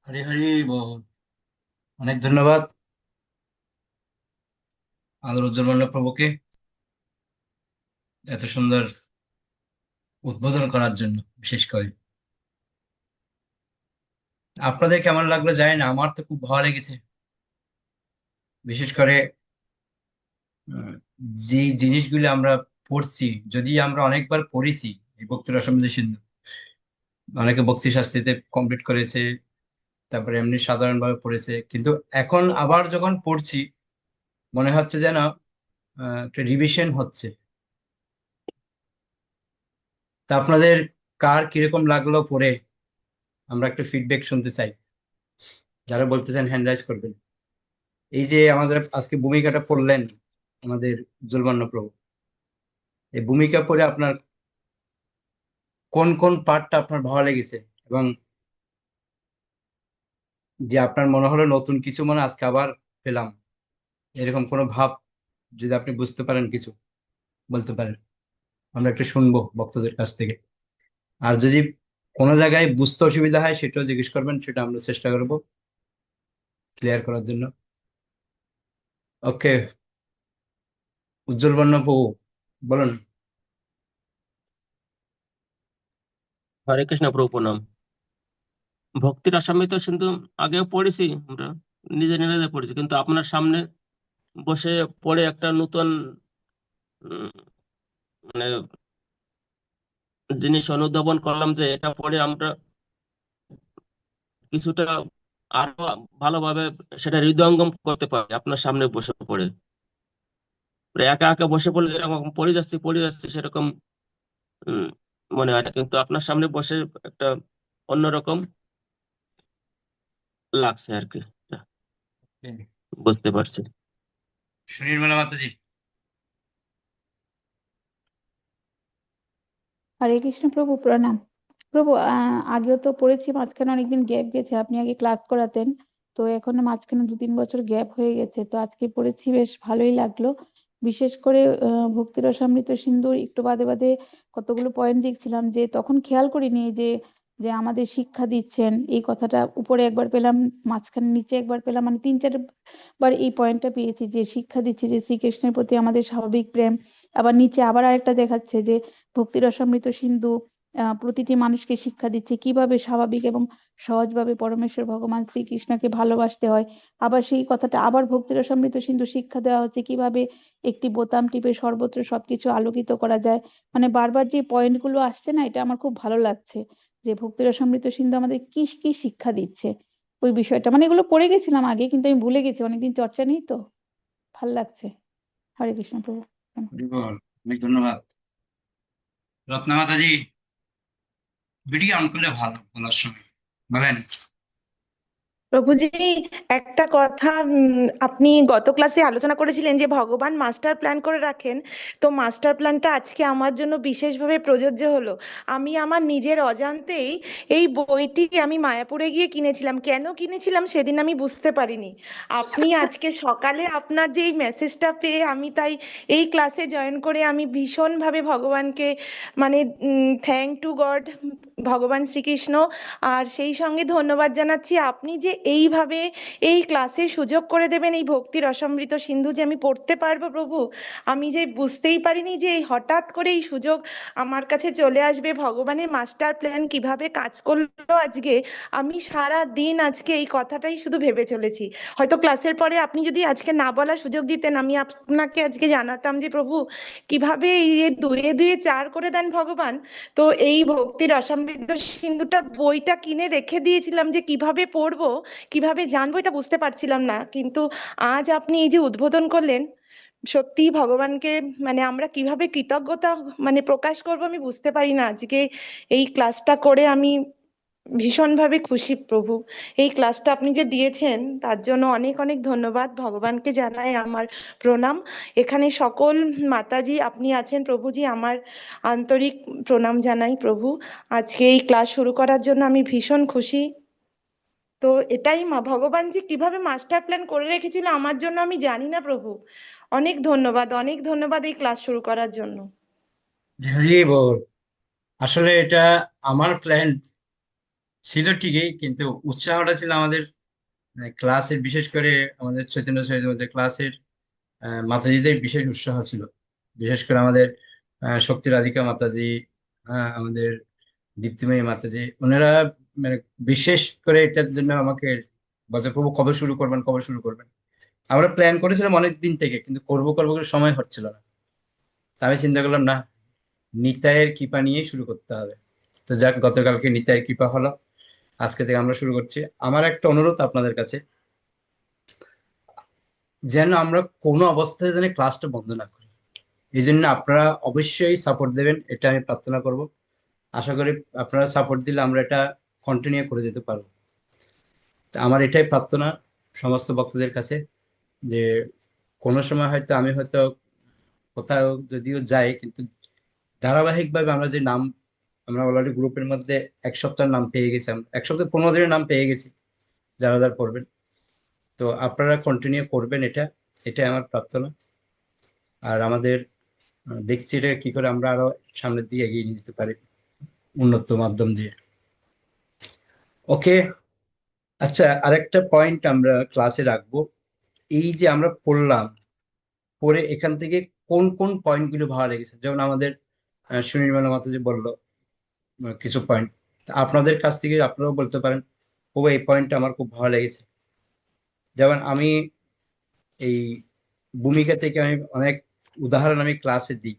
Hari Hari বল। অনেক ধন্যবাদ আদর উজ্জ্বল প্রভুকে এত সুন্দর উদ্বোধন করার জন্য। বিশেষ করে আপনাদের কেমন লাগলো জানি না, আমার তো খুব ভালো লেগেছে। বিশেষ করে উম, যে জিনিসগুলো আমরা পড়ছি, যদি আমরা অনেকবার পড়েছি এই ভক্তি রসামৃত সিন্ধু, অনেকে ভক্তি শাস্ত্রীতে কমপ্লিট করেছে, তারপরে এমনি সাধারণভাবে পড়েছে, কিন্তু এখন আবার যখন পড়ছি মনে হচ্ছে যেন একটা রিভিশন হচ্ছে। তা আপনাদের কার কিরকম লাগলো পড়ে, আমরা একটা ফিডব্যাক শুনতে চাই। যারা বলতে চান হ্যান্ড রাইজ করবেন। এই যে আমাদের আজকে ভূমিকাটা পড়লেন আমাদের উজ্জ্বলবর্ণ প্রভু, এই ভূমিকা পড়ে আপনার কোন কোন পার্টটা আপনার ভালো লেগেছে, এবং যে আপনার মনে হলো নতুন কিছু মনে আজকে আবার পেলাম, এরকম কোনো ভাব যদি আপনি বুঝতে পারেন কিছু বলতে পারেন। আমরা একটু শুনবো বক্তাদের কাছ থেকে। আর যদি কোনো জায়গায় বুঝতে অসুবিধা হয় সেটাও জিজ্ঞেস করবেন, সেটা আমরা চেষ্টা করবো ক্লিয়ার করার জন্য। ওকে, উজ্জ্বল বর্ণ প্রভু, বলুন। হরে কৃষ্ণ প্রভু প্রণাম। ভক্তির অসম্মিত সিন্ধু আগেও পড়েছি আমরা, নিজে নিজে পড়েছি, কিন্তু আপনার সামনে বসে পড়ে একটা নতুন উম, মানে জিনিস অনুধাবন করলাম, যে এটা পড়ে আমরা কিছুটা আরো ভালোভাবে সেটা হৃদয়ঙ্গম করতে পারি আপনার সামনে বসে পড়ে। একা একা বসে পড়লে যেরকম পড়ে যাচ্ছি সেরকম উম, মনে হয় না, কিন্তু আপনার সামনে বসে একটা অন্যরকম লাগছে আর কি, বুঝতে পারছি। সুনির্মলা মাতাজি। হরে কৃষ্ণ প্রভু, প্রণাম। প্রভু, আগেও তো পড়েছি, মাঝখানে অনেকদিন গ্যাপ গেছে, আপনি আগে ক্লাস করাতেন। তো এখন মাঝখানে 2-3 বছর গ্যাপ হয়ে গেছে, তো আজকে পড়েছি, বেশ ভালোই লাগলো। বিশেষ করে ভক্তি রসামৃত সিন্ধুর একটু বাদে বাদে কতগুলো পয়েন্ট দেখছিলাম, যে তখন খেয়াল করিনি যে যে আমাদের শিক্ষা দিচ্ছেন, এই কথাটা উপরে একবার পেলাম, মাঝখানে নিচে একবার পেলাম, মানে 3-4 বার এই পয়েন্টটা পেয়েছি, যে শিক্ষা দিচ্ছে যে শ্রীকৃষ্ণের প্রতি আমাদের স্বাভাবিক প্রেম। আবার নিচে আবার আরেকটা দেখাচ্ছে যে ভক্তি রসামৃত সিন্ধু প্রতিটি মানুষকে শিক্ষা দিচ্ছে কিভাবে স্বাভাবিক এবং সহজভাবে পরমেশ্বর ভগবান শ্রীকৃষ্ণকে ভালোবাসতে হয়। আবার সেই কথাটা আবার ভক্তি রসামৃত সিন্ধু শিক্ষা দেওয়া হচ্ছে কিভাবে একটি বোতাম টিপে সর্বত্র সবকিছু আলোকিত করা যায়। মানে বারবার যে পয়েন্টগুলো আসছে না, এটা আমার খুব ভালো লাগছে, যে ভক্তি রসামৃত সিন্ধু আমাদের কি কি শিক্ষা দিচ্ছে। ওই বিষয়টা মানে এগুলো পড়ে গেছিলাম আগে, কিন্তু আমি ভুলে গেছি, অনেকদিন চর্চা নেই তো। ভাল লাগছে। হরে কৃষ্ণ প্রভু। হরি বল, অনেক ধন্যবাদ। রত্না মাতাজি, ভিডিও অন করলে ভালো বলার সময়, বলেন। প্রভুজি, একটা কথা, আপনি গত ক্লাসে আলোচনা করেছিলেন যে ভগবান মাস্টার প্ল্যান করে রাখেন। তো মাস্টার প্ল্যানটা আজকে আমার জন্য বিশেষভাবে প্রযোজ্য হলো। আমি আমার নিজের অজান্তেই এই বইটি আমি মায়াপুরে গিয়ে কিনেছিলাম। কেন কিনেছিলাম সেদিন আমি বুঝতে পারিনি। আপনি আজকে সকালে আপনার যে এই মেসেজটা পেয়ে আমি তাই এই ক্লাসে জয়েন করে আমি ভীষণভাবে ভগবানকে, মানে থ্যাংক টু গড, ভগবান শ্রীকৃষ্ণ। আর সেই সঙ্গে ধন্যবাদ জানাচ্ছি আপনি যে এইভাবে এই ক্লাসে সুযোগ করে দেবেন, এই ভক্তির অসমৃত সিন্ধু যে আমি পড়তে পারবো প্রভু। আমি যে বুঝতেই পারিনি যে এই হঠাৎ করে এই সুযোগ আমার কাছে চলে আসবে। ভগবানের মাস্টার প্ল্যান কিভাবে কাজ করলো আজকে, আমি সারা দিন আজকে এই কথাটাই শুধু ভেবে চলেছি। হয়তো ক্লাসের পরে আপনি যদি আজকে না বলার সুযোগ দিতেন, আমি আপনাকে আজকে জানাতাম যে প্রভু কিভাবে এই যে দুয়ে দুয়ে চার করে দেন ভগবান। তো এই ভক্তির অসমৃদ্ধ সিন্ধুটা বইটা কিনে রেখে দিয়েছিলাম, যে কিভাবে পড়বো, কিভাবে জানবো, এটা বুঝতে পারছিলাম না। কিন্তু আজ আপনি এই যে উদ্বোধন করলেন, সত্যি ভগবানকে, মানে আমরা কিভাবে কৃতজ্ঞতা মানে প্রকাশ করব আমি বুঝতে পারি না। আজকে এই ক্লাসটা করে আমি ভীষণভাবে খুশি প্রভু। এই ক্লাসটা আপনি যে দিয়েছেন তার জন্য অনেক অনেক ধন্যবাদ। ভগবানকে জানাই আমার প্রণাম। এখানে সকল মাতাজি আপনি আছেন প্রভুজি, আমার আন্তরিক প্রণাম জানাই প্রভু। আজকে এই ক্লাস শুরু করার জন্য আমি ভীষণ খুশি। তো এটাই ভগবান যে কিভাবে মাস্টার প্ল্যান করে রেখেছিল আমার জন্য আমি জানি না প্রভু। অনেক ধন্যবাদ, অনেক ধন্যবাদ এই ক্লাস শুরু করার জন্য। হরি বল। আসলে এটা আমার প্ল্যান ছিল ঠিকই, কিন্তু উৎসাহটা ছিল আমাদের ক্লাসের, বিশেষ করে আমাদের চৈতন্য চরিতামৃতের ক্লাসের মাতাজিদের বিশেষ উৎসাহ ছিল। বিশেষ করে আমাদের শক্তি রাধিকা মাতাজি, আমাদের দীপ্তিময়ী মাতাজি, ওনারা মানে বিশেষ করে এটার জন্য আমাকে বলছে, প্রভু কবে শুরু করবেন, কবে শুরু করবেন। আমরা প্ল্যান করেছিলাম অনেক দিন থেকে, কিন্তু করবো করবো করে সময় হচ্ছিল না। তা আমি চিন্তা করলাম, না, নিতাইয়ের কৃপা নিয়েই শুরু করতে হবে। তো যাক, গতকালকে নিতাইয়ের কৃপা হলো, আজকে থেকে আমরা শুরু করছি। আমার একটা অনুরোধ আপনাদের কাছে, যেন আমরা কোনো অবস্থায় যেন ক্লাসটা বন্ধ না করি। এই জন্য আপনারা অবশ্যই সাপোর্ট দেবেন, এটা আমি প্রার্থনা করব। আশা করি আপনারা সাপোর্ট দিলে আমরা এটা কন্টিনিউ করে যেতে পারবো। তো আমার এটাই প্রার্থনা সমস্ত ভক্তদের কাছে, যে কোনো সময় হয়তো আমি হয়তো কোথাও যদিও যাই, কিন্তু ধারাবাহিকভাবে আমরা যে নাম, আমরা অলরেডি গ্রুপের মধ্যে 1 সপ্তাহের নাম পেয়ে গেছি, আমরা 1 সপ্তাহ 15 দিনের নাম পেয়ে গেছি, যারা যারা পড়বেন। তো আপনারা কন্টিনিউ করবেন, এটাই আমার প্রার্থনা। আর আমাদের দেখছি এটা কি করে আমরা আরো সামনের দিকে এগিয়ে নিয়ে যেতে পারি উন্নত মাধ্যম দিয়ে। ওকে, আচ্ছা, আরেকটা পয়েন্ট আমরা ক্লাসে রাখবো। এই যে আমরা পড়লাম, পড়ে এখান থেকে কোন কোন পয়েন্টগুলো ভালো লেগেছে, যেমন আমাদের সুনির্মলা মাতাজি বললো কিছু পয়েন্ট। আপনাদের কাছ থেকে আপনারাও বলতে পারেন, ও এই পয়েন্টটা আমার খুব ভালো লেগেছে। যেমন আমি এই ভূমিকা থেকে আমি অনেক উদাহরণ আমি ক্লাসে দিই।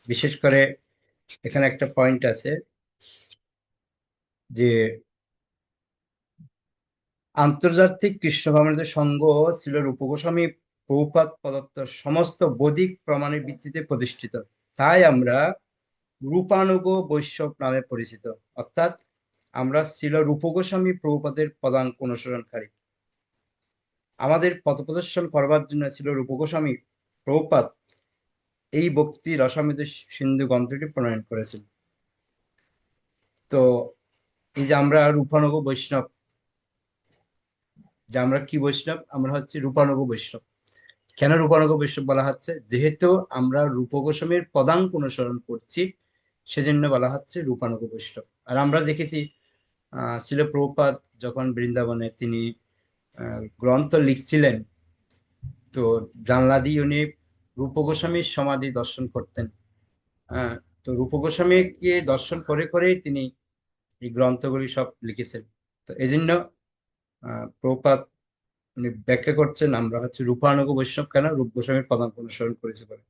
বিশেষ করে এখানে একটা পয়েন্ট আছে যে আন্তর্জাতিক কৃষ্ণ ভাবনাদের সংঘ ছিল রূপগোস্বামী প্রভুপাদ প্রদত্ত সমস্ত বৈদিক প্রমাণের ভিত্তিতে প্রতিষ্ঠিত। তাই আমরা রূপানুগ বৈষ্ণব নামে পরিচিত। অর্থাৎ আমরা ছিল রূপগোস্বামী প্রভুপাদের পদাঙ্ক অনুসরণকারী। আমাদের পথ প্রদর্শন করবার জন্য ছিল রূপগোস্বামী প্রভুপাদ এই ভক্তি রসামৃত সিন্ধু গ্রন্থটি প্রণয়ন করেছেন। তো এই যে আমরা রূপানুগ বৈষ্ণব, যে আমরা কি বৈষ্ণব, আমরা হচ্ছে রূপানুগ বৈষ্ণব। কেন রূপানুগ বৈষ্ণব বলা হচ্ছে? যেহেতু আমরা রূপ গোস্বামীর পদাঙ্ক অনুসরণ করছি, সেজন্য বলা হচ্ছে রূপানুগ বৈষ্ণব। আর আমরা দেখেছি শিল প্রভুপাদ যখন বৃন্দাবনে তিনি গ্রন্থ লিখছিলেন, তো জানলা দিয়ে উনি রূপ গোস্বামীর সমাধি দর্শন করতেন। তো রূপ গোস্বামীকে দর্শন করে করেই তিনি এই গ্রন্থগুলি সব লিখেছেন। তো এই জন্য প্রভুপাদ উনি ব্যাখ্যা করছেন আমরা হচ্ছে রূপানুগ বৈষ্ণব, কেন রূপ গোস্বামীর পদাঙ্ক অনুসরণ করেছে বলে।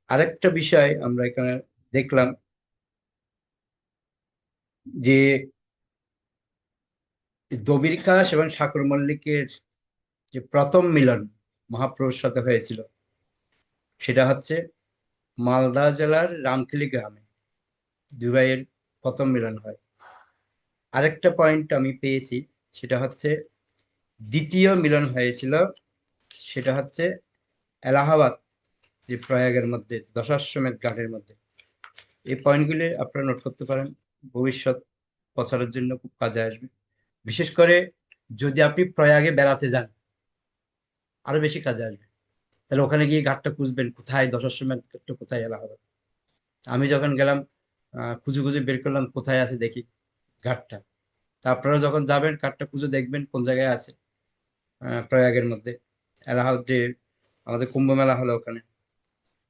আরেকটা বিষয় আমরা এখানে দেখলাম যে দ্রবিড়কাশ এবং শাকর মল্লিকের যে প্রথম মিলন মহাপ্রভুর সাথে হয়েছিল, সেটা হচ্ছে মালদা জেলার রামখিলি গ্রামে দুই ভাইয়ের প্রথম মিলন হয়। আরেকটা পয়েন্ট আমি পেয়েছি, সেটা হচ্ছে দ্বিতীয় মিলন হয়েছিল, সেটা হচ্ছে এলাহাবাদ, যে প্রয়াগের মধ্যে দশাশ্বমেধ ঘাটের মধ্যে। এই পয়েন্টগুলি আপনারা নোট করতে পারেন, ভবিষ্যৎ প্রচারের জন্য খুব কাজে আসবে। বিশেষ করে যদি আপনি প্রয়াগে বেড়াতে যান, আরো বেশি কাজে আসবে। তাহলে ওখানে গিয়ে ঘাটটা খুঁজবেন, কোথায় দশাশ্বমেধ ঘাটটা, কোথায় এলাহাবাদ। আমি যখন গেলাম খুঁজে খুঁজে বের করলাম কোথায় আছে দেখি ঘাটটা। তা আপনারা যখন যাবেন ঘাটটা খুঁজে দেখবেন কোন জায়গায় আছে। প্রয়াগের মধ্যে এলাহাবাদ, যে আমাদের কুম্ভ মেলা হলো ওখানে।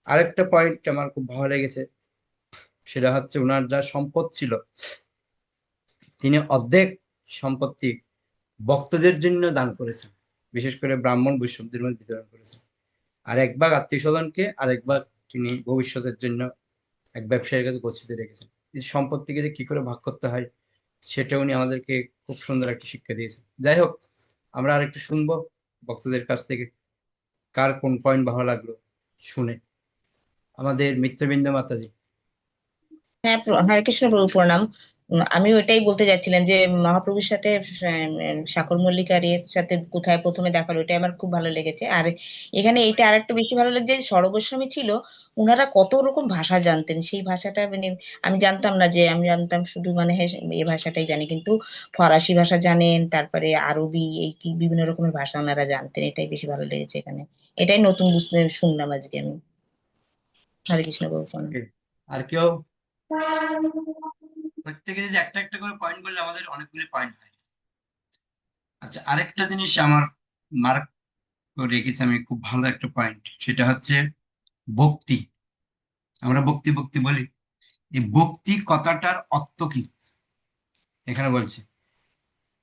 আরেকটা পয়েন্ট আমার খুব ভালো লেগেছে, সেটা হচ্ছে ওনার যা সম্পদ ছিল, তিনি অর্ধেক সম্পত্তি ভক্তদের জন্য দান করেছেন, বিশেষ করে ব্রাহ্মণ বৈষ্ণবদের মধ্যে বিতরণ করেছেন। আর এক ভাগ আত্মীয় স্বজনকে, আর এক ভাগ তিনি ভবিষ্যতের জন্য এক ব্যবসায়ীর কাছে গচ্ছিত রেখেছেন। এই সম্পত্তিকে যে কি করে ভাগ করতে হয়, সেটা উনি আমাদেরকে খুব সুন্দর একটা শিক্ষা দিয়েছেন। যাই হোক, আমরা আর একটু শুনবো ভক্তদের কাছ থেকে কার কোন পয়েন্ট ভালো লাগলো শুনে। আমাদের মিত্রবৃন্দ মাতাজি। হ্যাঁ, হরে কৃষ্ণ প্রভু প্রণাম। আমি ওইটাই বলতে যাচ্ছিলাম যে মহাপ্রভুর সাথে সাকর মল্লিকার এর সাথে কোথায় প্রথমে দেখা হলো, ওইটাই আমার খুব ভালো লেগেছে। আর এখানে এইটা আরেকটু বেশি ভালো লাগছে যে স্বরগোস্বামী ছিল, ওনারা কত রকম ভাষা জানতেন। সেই ভাষাটা মানে আমি জানতাম না, যে আমি জানতাম শুধু মানে এই ভাষাটাই জানি, কিন্তু ফরাসি ভাষা জানেন, তারপরে আরবি, এই কি বিভিন্ন রকমের ভাষা ওনারা জানতেন। এটাই বেশি ভালো লেগেছে এখানে, এটাই নতুন বুঝতে শুনলাম আজকে আমি। হরে কৃষ্ণ প্রভু প্রণাম। Okay. আর কেউ? প্রত্যেকে যদি একটা একটা করে পয়েন্ট বললে আমাদের অনেকগুলি পয়েন্ট হয়। আচ্ছা, আরেকটা জিনিস আমার মার্ক করে রেখেছি আমি, খুব ভালো একটা পয়েন্ট, সেটা হচ্ছে ভক্তি। আমরা ভক্তি ভক্তি বলি, এই ভক্তি কথাটার অর্থ কি এখানে বলছে।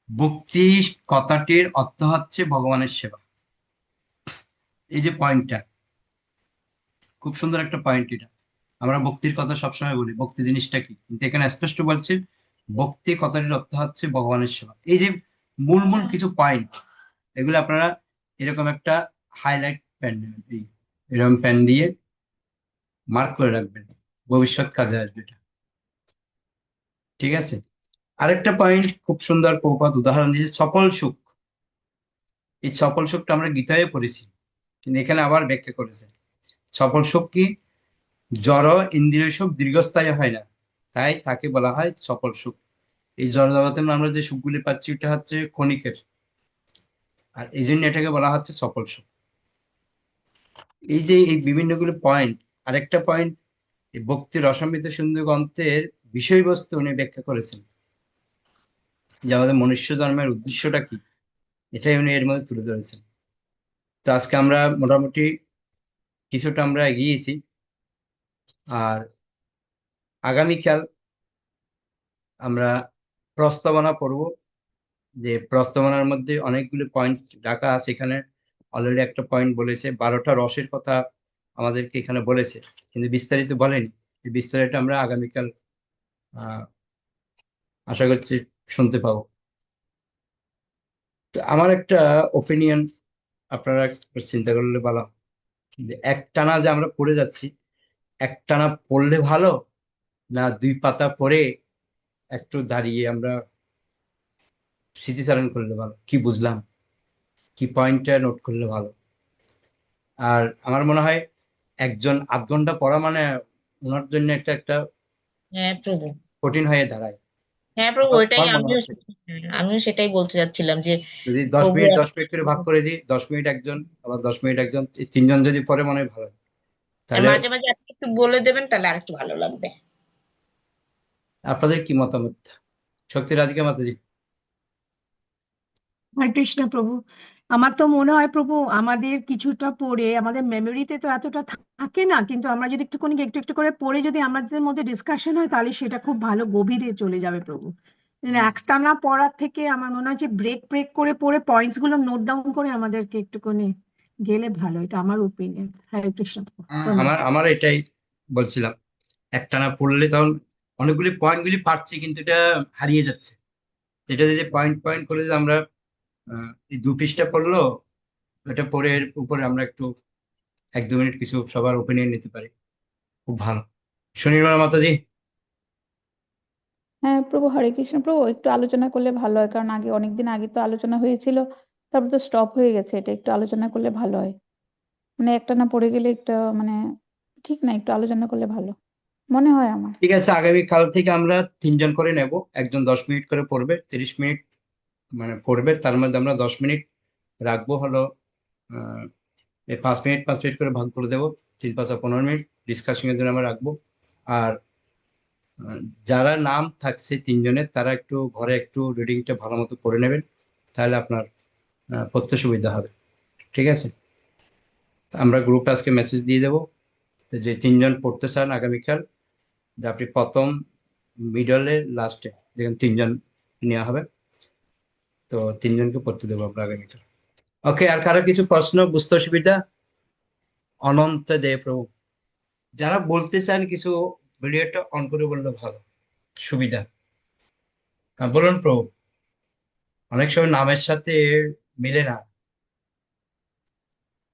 ভক্তি কথাটির অর্থ হচ্ছে ভগবানের সেবা। এই যে পয়েন্টটা, খুব সুন্দর একটা পয়েন্ট এটা। আমরা ভক্তির কথা সবসময় বলি, ভক্তি জিনিসটা কি, কিন্তু এখানে স্পষ্ট বলছে ভক্তি কথাটির অর্থ হচ্ছে ভগবানের সেবা। এই যে মূল মূল কিছু পয়েন্ট, এগুলো আপনারা এরকম একটা হাইলাইট পেন নেবেন, এরকম পেন দিয়ে মার্ক করে রাখবেন, ভবিষ্যৎ কাজে আসবে এটা। ঠিক আছে? আরেকটা পয়েন্ট খুব সুন্দর প্রপাত উদাহরণ দিয়েছে, সফল সুখ। এই সফল সুখটা আমরা গীতায় পড়েছি, কিন্তু এখানে আবার ব্যাখ্যা করেছে। সফল সুখ কি? জড় ইন্দ্রিয় সুখ দীর্ঘস্থায়ী হয় না, তাই তাকে বলা হয় সফল সুখ। এই জড় জগতে আমরা যে সুখগুলি পাচ্ছি, ওটা হচ্ছে ক্ষণিকের, আর এই জন্য এটাকে বলা হচ্ছে সফল সুখ। এই যে এই বিভিন্নগুলো পয়েন্ট, আরেকটা পয়েন্ট এই ভক্তি রসামৃত সিন্ধু গ্রন্থের বিষয়বস্তু উনি ব্যাখ্যা করেছেন, যে আমাদের মনুষ্য জন্মের উদ্দেশ্যটা কি, এটাই উনি এর মধ্যে তুলে ধরেছেন। তো আজকে আমরা মোটামুটি কিছুটা আমরা এগিয়েছি। আর আগামীকাল আমরা প্রস্তাবনা পড়ব, যে প্রস্তাবনার মধ্যে অনেকগুলো পয়েন্ট রাখা আছে। এখানে অলরেডি একটা পয়েন্ট বলেছে, 12টা রসের কথা আমাদেরকে এখানে বলেছে, কিন্তু বিস্তারিত বলেনি। এই বিস্তারিত আমরা আগামীকাল আহ আশা করছি শুনতে পাবো। তো আমার একটা ওপিনিয়ন, আপনারা একটু চিন্তা করলে ভালো, যে একটানা যে আমরা পড়ে যাচ্ছি, একটানা পড়লে ভালো, না 2 পাতা পড়ে একটু দাঁড়িয়ে আমরা স্মৃতিচারণ করলে ভালো, কি বুঝলাম, কি পয়েন্টটা নোট করলে ভালো। আর আমার মনে হয় একজন 8 ঘন্টা পড়া মানে ওনার জন্য একটা একটা হ্যাঁ প্রভু। কঠিন হয়ে দাঁড়ায়। হ্যাঁ প্রভু, আমার ওইটাই আমার মনে আমিও হচ্ছে আমিও সেটাই বলতে চাচ্ছিলাম যে যদি দশ প্রভু মিনিট 10 মিনিট করে ভাগ করে দিই, 10 মিনিট একজন, আবার 10 মিনিট একজন, এই 3জন যদি পড়ে মনে হয় ভালো। তাহলে মাঝে মাঝে আপনি একটু বলে দেবেন, তাহলে আরেকটু ভালো লাগবে। আপনাদের কি মতামত? শক্তি রাধিকা মাতাজি। হরে কৃষ্ণ প্রভু। আমার তো মনে হয় প্রভু আমাদের কিছুটা পড়ে আমাদের মেমোরিতে তো এতটা থাকে না, কিন্তু আমরা যদি একটুখানি একটু একটু করে পড়ে যদি আমাদের মধ্যে ডিসকাশন হয় তাহলে সেটা খুব ভালো গভীরে চলে যাবে প্রভু। একটানা পড়ার থেকে আমার মনে হয় যে ব্রেক ব্রেক করে পড়ে পয়েন্টস গুলো নোট ডাউন করে আমাদেরকে একটুখানি গেলে ভালো, এটা আমার ওপিনিয়ন। হরে কৃষ্ণ প্রণাম। আমার আমার এটাই বলছিলাম, একটানা পড়লে তখন অনেকগুলি পয়েন্টগুলি পাচ্ছি, কিন্তু এটা হারিয়ে যাচ্ছে। এটা যে পয়েন্ট পয়েন্ট করে যে আমরা এই 2 পৃষ্ঠা পড়লো, এটা পড়ে এর উপরে আমরা একটু 1-2 মিনিট কিছু সবার ওপিনিয়ন নিতে পারি, খুব ভালো। শনিবার মাতাজি। হ্যাঁ প্রভু, হরে কৃষ্ণ প্রভু, একটু আলোচনা করলে ভালো হয়, কারণ আগে অনেকদিন আগে তো আলোচনা হয়েছিল, তারপর তো স্টপ হয়ে গেছে। এটা একটু আলোচনা করলে ভালো হয়, মানে একটানা পড়ে গেলে একটা মানে ঠিক না, একটু আলোচনা করলে ভালো মনে হয় আমার। ঠিক আছে, আগামী কাল থেকে আমরা 3জন করে নেব, একজন 10 মিনিট করে পড়বে, 30 মিনিট মানে পড়বে, তার মধ্যে আমরা 10 মিনিট রাখবো হলো আহ, এই 5 মিনিট 5 মিনিট করে ভাগ করে দেবো, 3 5 15 মিনিট ডিসকাশনের জন্য আমরা রাখবো। আর আহ, যারা নাম থাকছে 3জনের, তারা একটু ঘরে একটু রিডিংটা ভালো মতো করে নেবেন, তাহলে আপনার পড়তে সুবিধা হবে। ঠিক আছে, তা আমরা গ্রুপে আজকে মেসেজ দিয়ে দেবো, তো যে 3জন পড়তে চান আগামীকাল, যে আপনি প্রথম, মিডলে, লাস্টে দেখুন 3জন নেওয়া হবে, তো 3জনকে পড়তে দেবো আমরা আগামীকাল। ওকে, আর কারো কিছু প্রশ্ন, বুঝতে অসুবিধা? অনন্ত দেব প্রভু, যারা বলতে চান কিছু, ভিডিওটা অন করে বললে ভালো সুবিধা। হ্যাঁ বলুন প্রভু, অনেক সময় নামের সাথে মিলে না।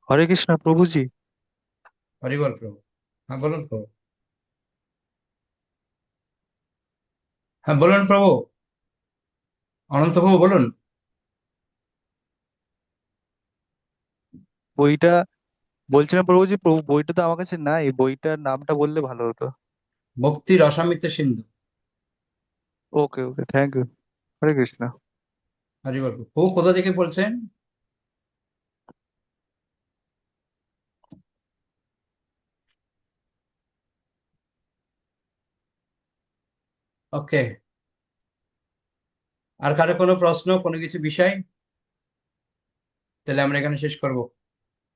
হরে কৃষ্ণ প্রভুজি। হরি বল প্রভু। হ্যাঁ বলুন প্রভু। হ্যাঁ বলুন প্রভু, অনন্ত প্রভু বলুন। বইটা বলছিলাম প্রভুজি, প্রভু বইটা তো আমার কাছে নাই, বইটার নামটা বললে ভালো হতো। ভক্তি রসামৃত সিন্ধু। ওকে ওকে, থ্যাংক ইউ। হরে কৃষ্ণ। হরি বল প্রভু। প্রভু কোথা থেকে বলছেন? ওকে, আর কারো কোনো প্রশ্ন, কোনো কিছু বিষয়? তাহলে আমরা এখানে শেষ করব।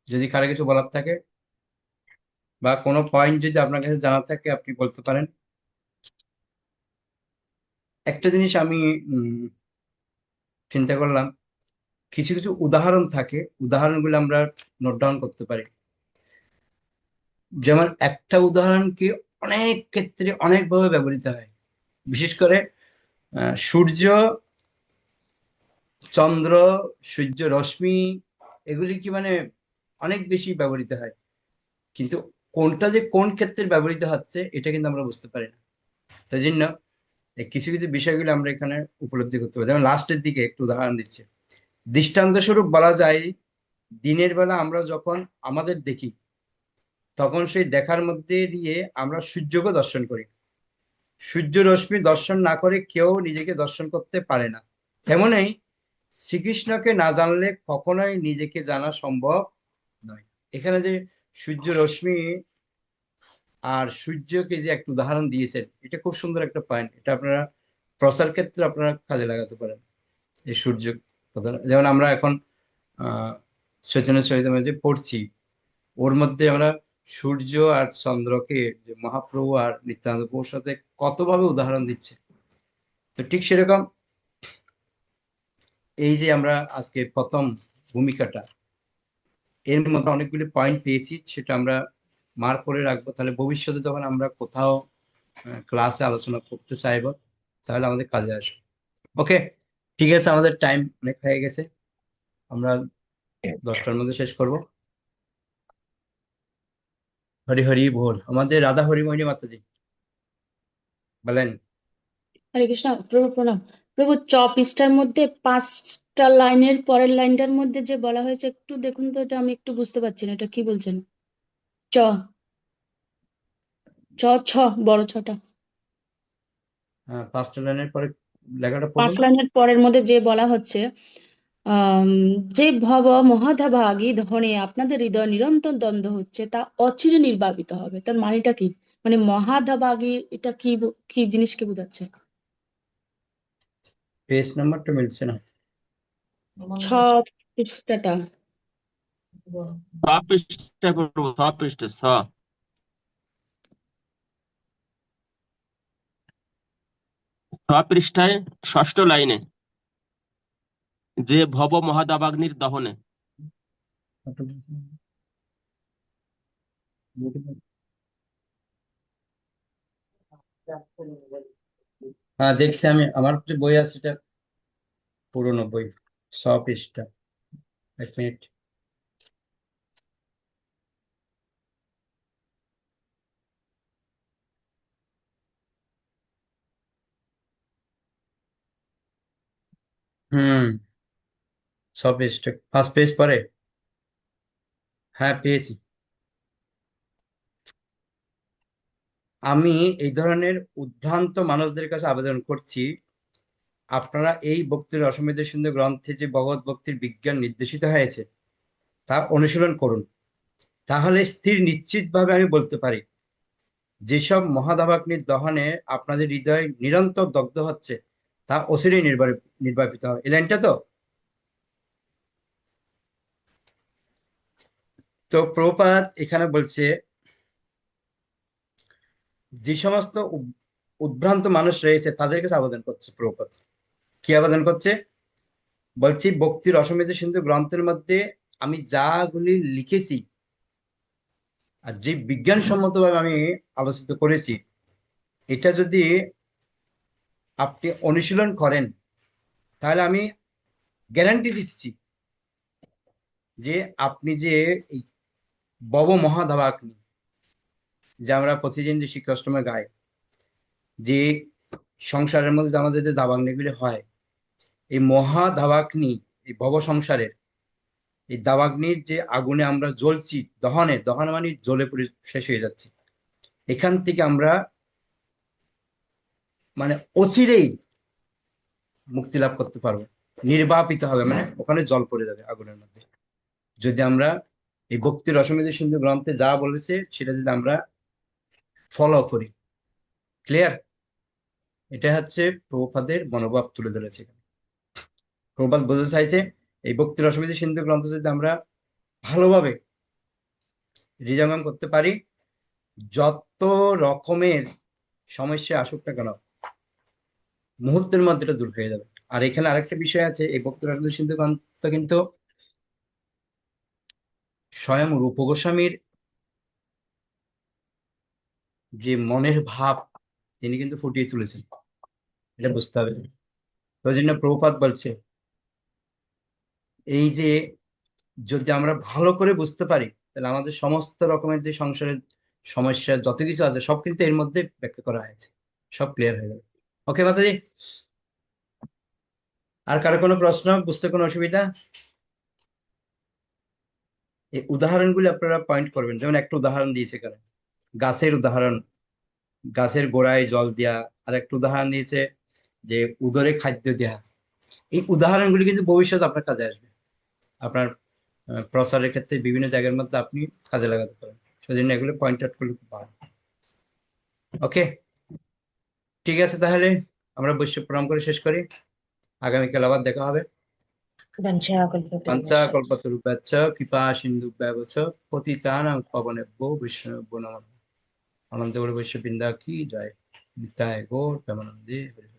যদি কারো কিছু বলার থাকে বা কোনো পয়েন্ট যদি আপনার কাছে জানা থাকে, আপনি বলতে পারেন। একটা জিনিস আমি উম, চিন্তা করলাম, কিছু কিছু উদাহরণ থাকে, উদাহরণগুলো আমরা নোট ডাউন করতে পারি। যেমন একটা উদাহরণ কি অনেক ক্ষেত্রে অনেকভাবে ব্যবহৃত হয়, বিশেষ করে সূর্য, চন্দ্র, সূর্য রশ্মি, এগুলি কি মানে অনেক বেশি ব্যবহৃত হয়, কিন্তু কোনটা যে কোন ক্ষেত্রে ব্যবহৃত হচ্ছে এটা কিন্তু আমরা বুঝতে পারি না। তাই জন্য এই কিছু কিছু বিষয়গুলো আমরা এখানে উপলব্ধি করতে পারি। যেমন লাস্টের দিকে একটু উদাহরণ দিচ্ছে, দৃষ্টান্তস্বরূপ বলা যায়, দিনের বেলা আমরা যখন আমাদের দেখি, তখন সেই দেখার মধ্যে দিয়ে আমরা সূর্যকে দর্শন করি। সূর্য রশ্মি দর্শন না করে কেউ নিজেকে দর্শন করতে পারে না। তেমনই শ্রীকৃষ্ণকে না জানলে কখনোই নিজেকে জানা সম্ভব নয়। এখানে যে সূর্য রশ্মি আর সূর্যকে যে একটা উদাহরণ দিয়েছেন, এটা খুব সুন্দর একটা পয়েন্ট। এটা আপনারা প্রসার ক্ষেত্রে আপনারা কাজে লাগাতে পারেন। এই সূর্য কথা, যেমন আমরা এখন আহ চৈতন্য চরিতামৃতে পড়ছি, ওর মধ্যে আমরা সূর্য আর চন্দ্রকে যে মহাপ্রভু আর নিত্যানন্দ প্রভুর সাথে কতভাবে উদাহরণ দিচ্ছে। তো ঠিক সেরকম এই যে আমরা আজকে প্রথম ভূমিকাটা, এর মধ্যে অনেকগুলি পয়েন্ট পেয়েছি, সেটা আমরা মার্ক করে রাখবো। তাহলে ভবিষ্যতে যখন আমরা কোথাও ক্লাসে আলোচনা করতে চাইবো, তাহলে আমাদের কাজে আসবে। ওকে, ঠিক আছে, আমাদের টাইম অনেক হয়ে গেছে, আমরা 10টার মধ্যে শেষ করব। হরি হরি বল। আমাদের রাধা হরিমোহিনী মাতাজি বলেন। হরে কৃষ্ণ প্রভু, প্রণাম। প্রভু, পৃষ্ঠার মধ্যে 5টা লাইনের পরের লাইনটার মধ্যে যে বলা হয়েছে, একটু দেখুন তো, এটা আমি একটু বুঝতে পারছি না, এটা কি বলছেন? চ ছ ছ বড় ছটা, হ্যাঁ, 5টা লাইনের পরে লেখাটা 5 পড়ুন। লাইনের পরের মধ্যে যে বলা হচ্ছে, আম, যে ভব মহাধাভাগী ধনে আপনাদের হৃদয় নিরন্তর দ্বন্দ্ব হচ্ছে, তা অচিরে নির্বাপিত হবে। তার মানেটা কি? মানে মহাধাভাগী, এটা কি কি জিনিসকে বোঝাচ্ছে? পেজ নাম্বারটা মিলছে না। 6 পৃষ্ঠাটা। 6 পৃষ্ঠা প্রভু, 6 পৃষ্ঠা, 6 পৃষ্ঠায় 6ষ্ঠ লাইনে, যে ভব মহাদাবাগ্নির দহনে। হ্যাঁ, দেখছি আমি, আমার যে বই আছে এটা পুরোনো বই, 100 পৃষ্ঠা। এক মিনিট। হুম, 100 পৃষ্ঠা, 5 পেজ পরে। হ্যাঁ, পেয়েছি। আমি এই ধরনের উদ্ভ্রান্ত মানুষদের কাছে আবেদন করছি, আপনারা এই ভক্তির অসমৃদ্ধ সুন্দর গ্রন্থে যে ভগবত ভক্তির বিজ্ঞান নির্দেশিত হয়েছে তা অনুশীলন করুন। তাহলে স্থির নিশ্চিতভাবে আমি বলতে পারি, যেসব মহাদাবাগ্নির দহনে আপনাদের হৃদয় নিরন্তর দগ্ধ হচ্ছে, তা অচিরেই নির্বাপিত হবে। এই লাইনটা তো। তো প্রভুপাদ এখানে বলছে, যে সমস্ত উদ্ভ্রান্ত মানুষ রয়েছে তাদের কাছে আবেদন করছে প্রভুপাদ। কি আবেদন করছে? বলছি, ভক্তির অসমৃদ্ধ সিন্ধু গ্রন্থের মধ্যে আমি যাগুলি লিখেছি আর যে বিজ্ঞানসম্মতভাবে আমি আলোচিত করেছি, এটা যদি আপনি অনুশীলন করেন, তাহলে আমি গ্যারান্টি দিচ্ছি যে আপনি যে এই ভব মহাধাবাগ্নি, যে আমরা প্রতিদিন যে শ্রীকৃষ্ণমে গাই, যে সংসারের মধ্যে যে আমাদের যে দাবাগ্নিগুলি হয়, এই মহাধাবাগ্নি, এই ভব সংসারের এই দাবাগ্নির যে আগুনে আমরা জ্বলছি, দহনে দহন মানে জ্বলে পুড়ে শেষ হয়ে যাচ্ছি, এখান থেকে আমরা মানে অচিরেই মুক্তি লাভ করতে পারবো। নির্বাপিত হবে মানে ওখানে জল পড়ে যাবে আগুনের মধ্যে, যদি আমরা এই ভক্তির অসমৃদ্ধ সিন্ধু গ্রন্থে যা বলেছে সেটা যদি আমরা ফলো করি। ক্লিয়ার? এটা হচ্ছে প্রভুপাদের মনোভাব তুলে ধরেছে এখানে। প্রভুপাদ বলতে চাইছে, এই ভক্তির অসমৃদ্ধ সিন্ধু গ্রন্থ যদি আমরা ভালোভাবে হৃদয়ঙ্গম করতে পারি, যত রকমের সমস্যা আসুক না কেন, মুহূর্তের মধ্যে এটা দূর হয়ে যাবে। আর এখানে আরেকটা বিষয় আছে, এই ভক্তির অসমৃদ্ধ সিন্ধু গ্রন্থ কিন্তু স্বয়ং রূপ গোস্বামীর যে মনের ভাব তিনি কিন্তু ফুটিয়ে তুলেছেন, এটা বুঝতে হবে। তো ওই জন্য প্রভুপাদ বলছে, এই যে যদি আমরা ভালো করে বুঝতে পারি, তাহলে আমাদের সমস্ত রকমের যে সংসারের সমস্যা যত কিছু আছে সব কিন্তু এর মধ্যে ব্যাখ্যা করা হয়েছে, সব ক্লিয়ার হয়ে যাবে। ওকে মাতাজি, আর কারো কোনো প্রশ্ন, বুঝতে কোনো অসুবিধা? এই উদাহরণগুলি আপনারা পয়েন্ট করবেন। যেমন একটা উদাহরণ দিয়েছে এখানে, গাছের উদাহরণ, গাছের গোড়ায় জল দেয়া। আর একটা উদাহরণ দিয়েছে যে উদরে খাদ্য দেয়া। এই উদাহরণগুলি কিন্তু ভবিষ্যতে আপনার কাজে আসবে, আপনার প্রচারের ক্ষেত্রে বিভিন্ন জায়গার মধ্যে আপনি কাজে লাগাতে পারেন। সেজন্য এগুলো পয়েন্ট আউট করলে খুব ভালো। ওকে, ঠিক আছে, তাহলে আমরা বৈশ্ব প্রণাম করে শেষ করি। আগামীকাল আবার দেখা হবে। পঞ্চা বঞ্চাকল্পতরুভ্যশ্চ কল্পতরুভ্যশ্চ কৃপা সিন্ধুভ্যেব চ পতিতানাং পাবনেভ্যো বৈষ্ণবেভ্যো নমঃ। আনন্দগৌর বৈশ্য বৃন্দা কি জয়। নিতাই গৌর প্রেমানন্দে হরি।